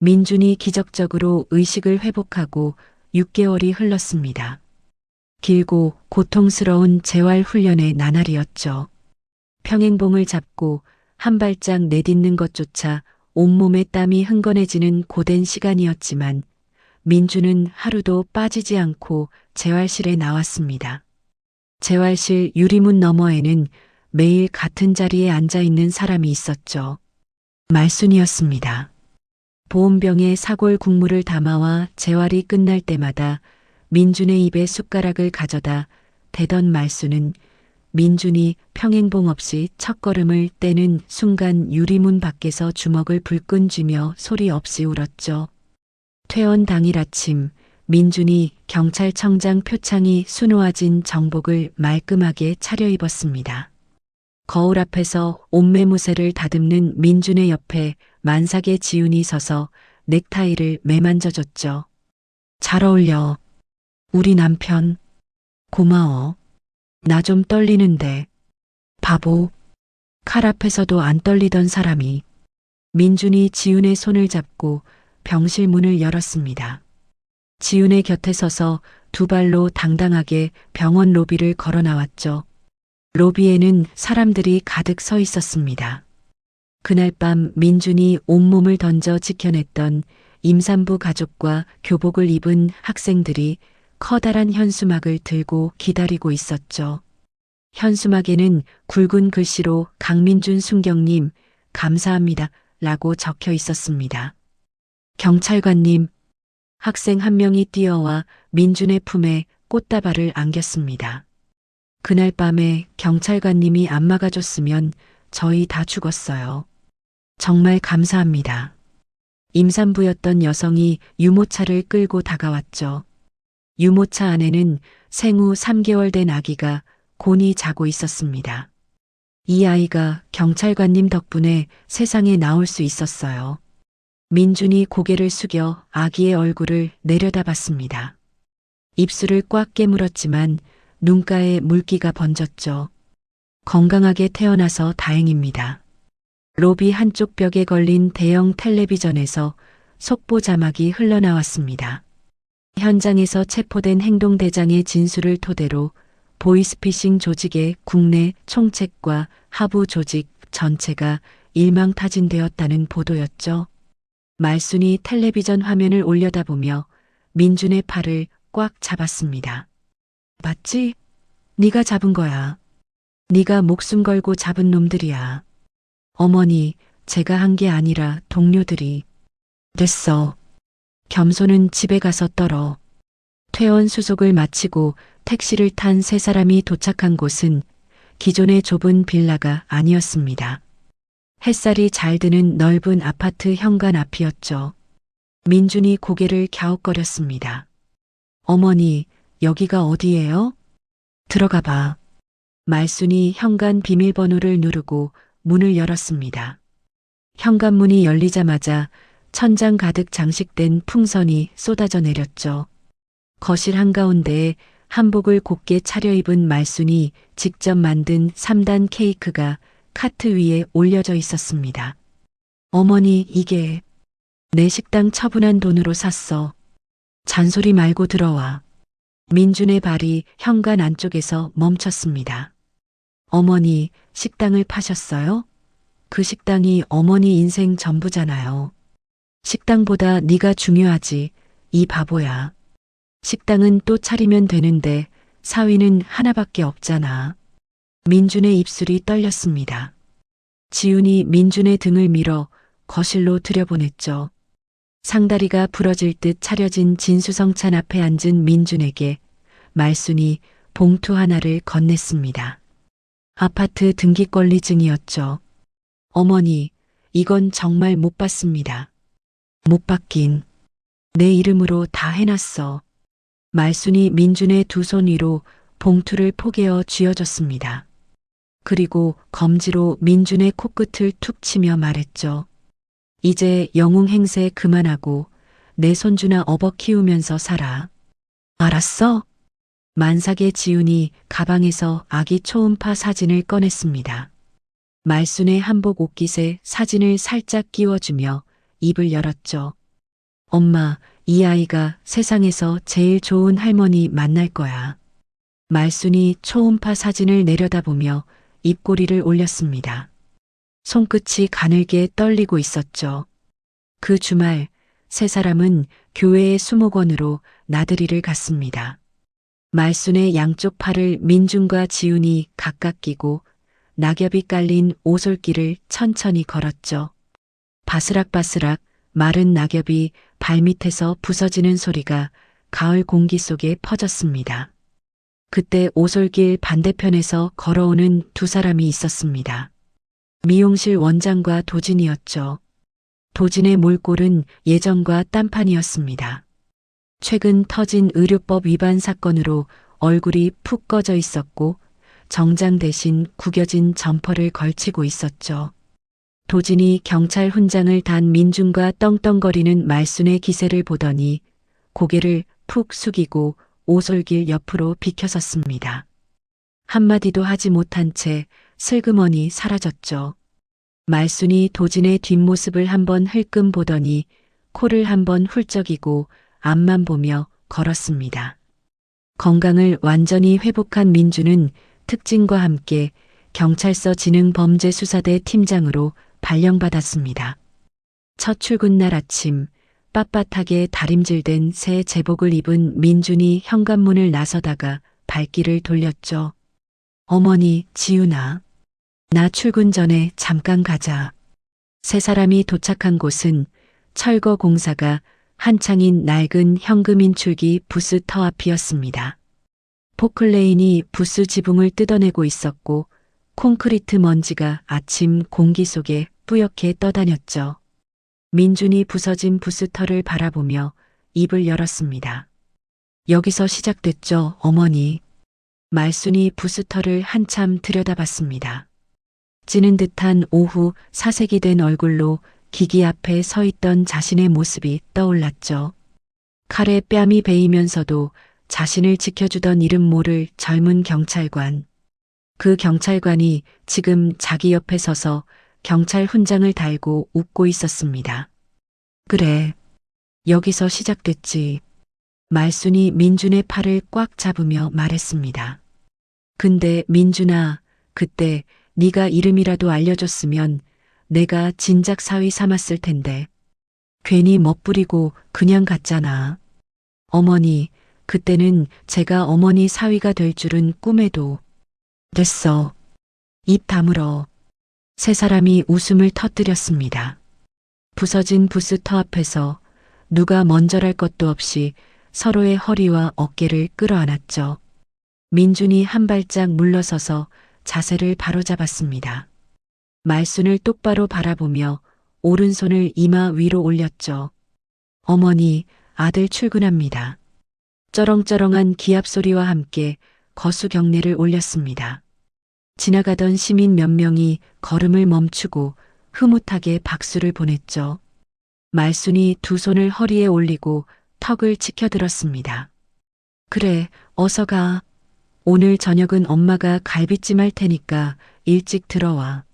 민준이 기적적으로 의식을 회복하고 6개월이 흘렀습니다. 길고 고통스러운 재활 훈련의 나날이었죠. 평행봉을 잡고 한 발짝 내딛는 것조차 온몸에 땀이 흥건해지는 고된 시간이었지만 민준은 하루도 빠지지 않고 재활실에 나왔습니다. 재활실 유리문 너머에는 매일 같은 자리에 앉아 있는 사람이 있었죠. 말순이었습니다. 보온병에 사골 국물을 담아와 재활이 끝날 때마다 민준의 입에 숟가락을 가져다 대던 말순은 민준이 평행봉 없이 첫걸음을 떼는 순간 유리문 밖에서 주먹을 불끈 쥐며 소리 없이 울었죠. 퇴원 당일 아침 민준이 경찰청장 표창이 수놓아진 정복을 말끔하게 차려입었습니다. 거울 앞에서 옷매무새를 다듬는 민준의 옆에 만삭의 지훈이 서서 넥타이를 매만져줬죠. 잘 어울려. 우리 남편. 고마워. 나 좀 떨리는데. 바보. 칼 앞에서도 안 떨리던 사람이. 민준이 지훈의 손을 잡고 병실 문을 열었습니다. 지훈의 곁에 서서 두 발로 당당하게 병원 로비를 걸어 나왔죠. 로비에는 사람들이 가득 서 있었습니다. 그날 밤 민준이 온몸을 던져 지켜냈던 임산부 가족과 교복을 입은 학생들이 커다란 현수막을 들고 기다리고 있었죠. 현수막에는 굵은 글씨로 강민준 순경님 감사합니다 라고 적혀 있었습니다. 경찰관님, 학생 한 명이 뛰어와 민준의 품에 꽃다발을 안겼습니다. 그날 밤에 경찰관님이 안 막아줬으면 저희 다 죽었어요. 정말 감사합니다. 임산부였던 여성이 유모차를 끌고 다가왔죠. 유모차 안에는 생후 3개월 된 아기가 곤히 자고 있었습니다. 이 아이가 경찰관님 덕분에 세상에 나올 수 있었어요. 민준이 고개를 숙여 아기의 얼굴을 내려다봤습니다. 입술을 꽉 깨물었지만 눈가에 물기가 번졌죠. 건강하게 태어나서 다행입니다. 로비 한쪽 벽에 걸린 대형 텔레비전에서 속보 자막이 흘러나왔습니다. 현장에서 체포된 행동대장의 진술을 토대로 보이스피싱 조직의 국내 총책과 하부 조직 전체가 일망타진되었다는 보도였죠. 말순이 텔레비전 화면을 올려다보며 민준의 팔을 꽉 잡았습니다. 맞지? 네가 잡은 거야. 네가 목숨 걸고 잡은 놈들이야. 어머니, 제가 한 게 아니라 동료들이. 됐어. 겸손은 집에 가서 떨어. 퇴원 수속을 마치고 택시를 탄 세 사람이 도착한 곳은 기존의 좁은 빌라가 아니었습니다. 햇살이 잘 드는 넓은 아파트 현관 앞이었죠. 민준이 고개를 갸웃거렸습니다. 어머니, 여기가 어디예요? 들어가 봐. 말순이 현관 비밀번호를 누르고 문을 열었습니다. 현관문이 열리자마자 천장 가득 장식된 풍선이 쏟아져 내렸죠. 거실 한가운데에 한복을 곱게 차려입은 말순이 직접 만든 3단 케이크가 카트 위에 올려져 있었습니다. 어머니, 이게 내 식당 처분한 돈으로 샀어. 잔소리 말고 들어와. 민준의 발이 현관 안쪽에서 멈췄습니다. 어머니, 식당을 파셨어요? 그 식당이 어머니 인생 전부잖아요. 식당보다 네가 중요하지, 이 바보야. 식당은 또 차리면 되는데 사위는 하나밖에 없잖아. 민준의 입술이 떨렸습니다. 지훈이 민준의 등을 밀어 거실로 들여보냈죠. 상다리가 부러질 듯 차려진 진수성찬 앞에 앉은 민준에게 말순이 봉투 하나를 건넸습니다. 아파트 등기권리증이었죠. 어머니, 이건 정말 못 받습니다. 못 받긴. 내 이름으로 다 해놨어. 말순이 민준의 두 손 위로 봉투를 포개어 쥐어줬습니다. 그리고 검지로 민준의 코끝을 툭 치며 말했죠. 이제 영웅 행세 그만하고 내 손주나 업어 키우면서 살아. 알았어? 만삭의 지훈이 가방에서 아기 초음파 사진을 꺼냈습니다. 말순의 한복 옷깃에 사진을 살짝 끼워주며 입을 열었죠. 엄마, 이 아이가 세상에서 제일 좋은 할머니 만날 거야. 말순이 초음파 사진을 내려다보며 입꼬리를 올렸습니다. 손끝이 가늘게 떨리고 있었죠. 그 주말 세 사람은 교회의 수목원으로 나들이를 갔습니다. 말순의 양쪽 팔을 민준과 지훈이 각각 끼고 낙엽이 깔린 오솔길을 천천히 걸었죠. 바스락바스락 마른 낙엽이 발밑에서 부서지는 소리가 가을 공기 속에 퍼졌습니다. 그때 오솔길 반대편에서 걸어오는 두 사람이 있었습니다. 미용실 원장과 도진이었죠. 도진의 몰골은 예전과 딴판이었습니다. 최근 터진 의료법 위반 사건으로 얼굴이 푹 꺼져 있었고 정장 대신 구겨진 점퍼를 걸치고 있었죠. 도진이 경찰 훈장을 단 민준과 떵떵거리는 말순의 기세를 보더니 고개를 푹 숙이고 오솔길 옆으로 비켜섰습니다. 한마디도 하지 못한 채 슬그머니 사라졌죠. 말순이 도진의 뒷모습을 한번 흘끔 보더니 코를 한번 훌쩍이고 앞만 보며 걸었습니다. 건강을 완전히 회복한 민주는 특진과 함께 경찰서 지능범죄수사대 팀장으로 발령받았습니다. 첫 출근 날 아침 빳빳하게 다림질된 새 제복을 입은 민준이 현관문을 나서다가 발길을 돌렸죠. 어머니, 지훈아. 나 출근 전에 잠깐 가자. 세 사람이 도착한 곳은 철거 공사가 한창인 낡은 현금 인출기 부스 터 앞이었습니다. 포클레인이 부스 지붕을 뜯어내고 있었고 콘크리트 먼지가 아침 공기 속에 뿌옇게 떠다녔죠. 민준이 부서진 부스터를 바라보며 입을 열었습니다. 여기서 시작됐죠, 어머니. 말순이 부스터를 한참 들여다봤습니다. 찌는 듯한 오후 사색이 된 얼굴로 기기 앞에 서 있던 자신의 모습이 떠올랐죠. 칼에 뺨이 베이면서도 자신을 지켜주던 이름 모를 젊은 경찰관. 그 경찰관이 지금 자기 옆에 서서 경찰 훈장을 달고 웃고 있었습니다. 그래, 여기서 시작됐지. 말순이 민준의 팔을 꽉 잡으며 말했습니다. 근데 민준아, 그때 네가 이름이라도 알려줬으면 내가 진작 사위 삼았을 텐데. 괜히 멋부리고 그냥 갔잖아. 어머니, 그때는 제가 어머니 사위가 될 줄은 꿈에도. 됐어. 입 다물어. 세 사람이 웃음을 터뜨렸습니다. 부서진 부스터 앞에서 누가 먼저랄 것도 없이 서로의 허리와 어깨를 끌어안았죠. 민준이 한 발짝 물러서서 자세를 바로잡았습니다. 말순을 똑바로 바라보며 오른손을 이마 위로 올렸죠. 어머니, 아들 출근합니다. 쩌렁쩌렁한 기합 소리와 함께 거수 경례를 올렸습니다. 지나가던 시민 몇 명이 걸음을 멈추고 흐뭇하게 박수를 보냈죠. 말순이 두 손을 허리에 올리고 턱을 치켜들었습니다. 그래, 어서 가. 오늘 저녁은 엄마가 갈비찜 할 테니까 일찍 들어와.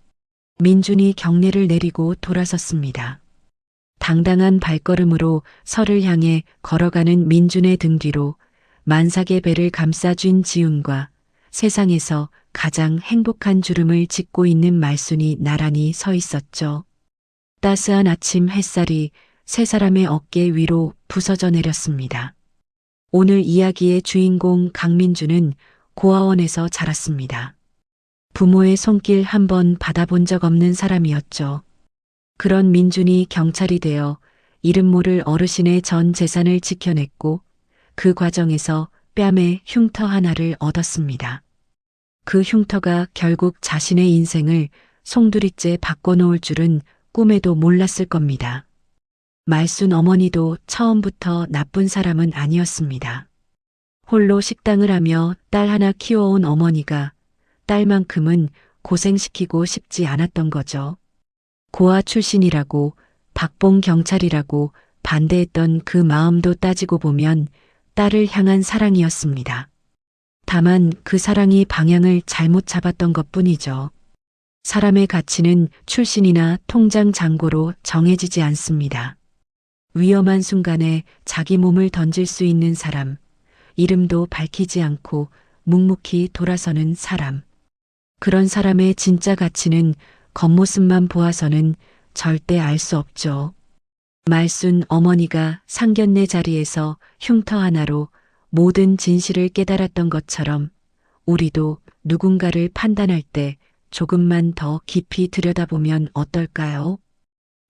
민준이 경례를 내리고 돌아섰습니다. 당당한 발걸음으로 설을 향해 걸어가는 민준의 등 뒤로 만삭의 배를 감싸쥔 지훈과 세상에서 가장 행복한 주름을 짓고 있는 말순이 나란히 서 있었죠. 따스한 아침 햇살이 세 사람의 어깨 위로 부서져 내렸습니다. 오늘 이야기의 주인공 강민주는 고아원에서 자랐습니다. 부모의 손길 한 번 받아본 적 없는 사람이었죠. 그런 민준이 경찰이 되어 이름 모를 어르신의 전 재산을 지켜냈고 그 과정에서 뺨에 흉터 하나를 얻었습니다. 그 흉터가 결국 자신의 인생을 송두리째 바꿔놓을 줄은 꿈에도 몰랐을 겁니다. 말순 어머니도 처음부터 나쁜 사람은 아니었습니다. 홀로 식당을 하며 딸 하나 키워온 어머니가 딸만큼은 고생시키고 싶지 않았던 거죠. 고아 출신이라고 박봉 경찰이라고 반대했던 그 마음도 따지고 보면 딸을 향한 사랑이었습니다. 다만 그 사랑이 방향을 잘못 잡았던 것뿐이죠. 사람의 가치는 출신이나 통장 잔고로 정해지지 않습니다. 위험한 순간에 자기 몸을 던질 수 있는 사람, 이름도 밝히지 않고 묵묵히 돌아서는 사람. 그런 사람의 진짜 가치는 겉모습만 보아서는 절대 알 수 없죠. 말순 어머니가 상견례 자리에서 흉터 하나로 모든 진실을 깨달았던 것처럼 우리도 누군가를 판단할 때 조금만 더 깊이 들여다보면 어떨까요?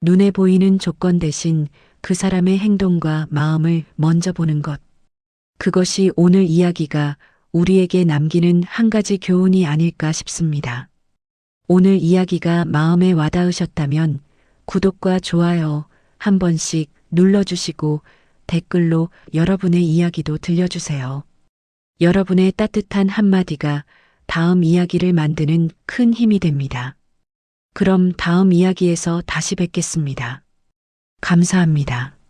눈에 보이는 조건 대신 그 사람의 행동과 마음을 먼저 보는 것. 그것이 오늘 이야기가 우리에게 남기는 한 가지 교훈이 아닐까 싶습니다. 오늘 이야기가 마음에 와닿으셨다면 구독과 좋아요 한 번씩 눌러주시고 댓글로 여러분의 이야기도 들려주세요. 여러분의 따뜻한 한마디가 다음 이야기를 만드는 큰 힘이 됩니다. 그럼 다음 이야기에서 다시 뵙겠습니다. 감사합니다.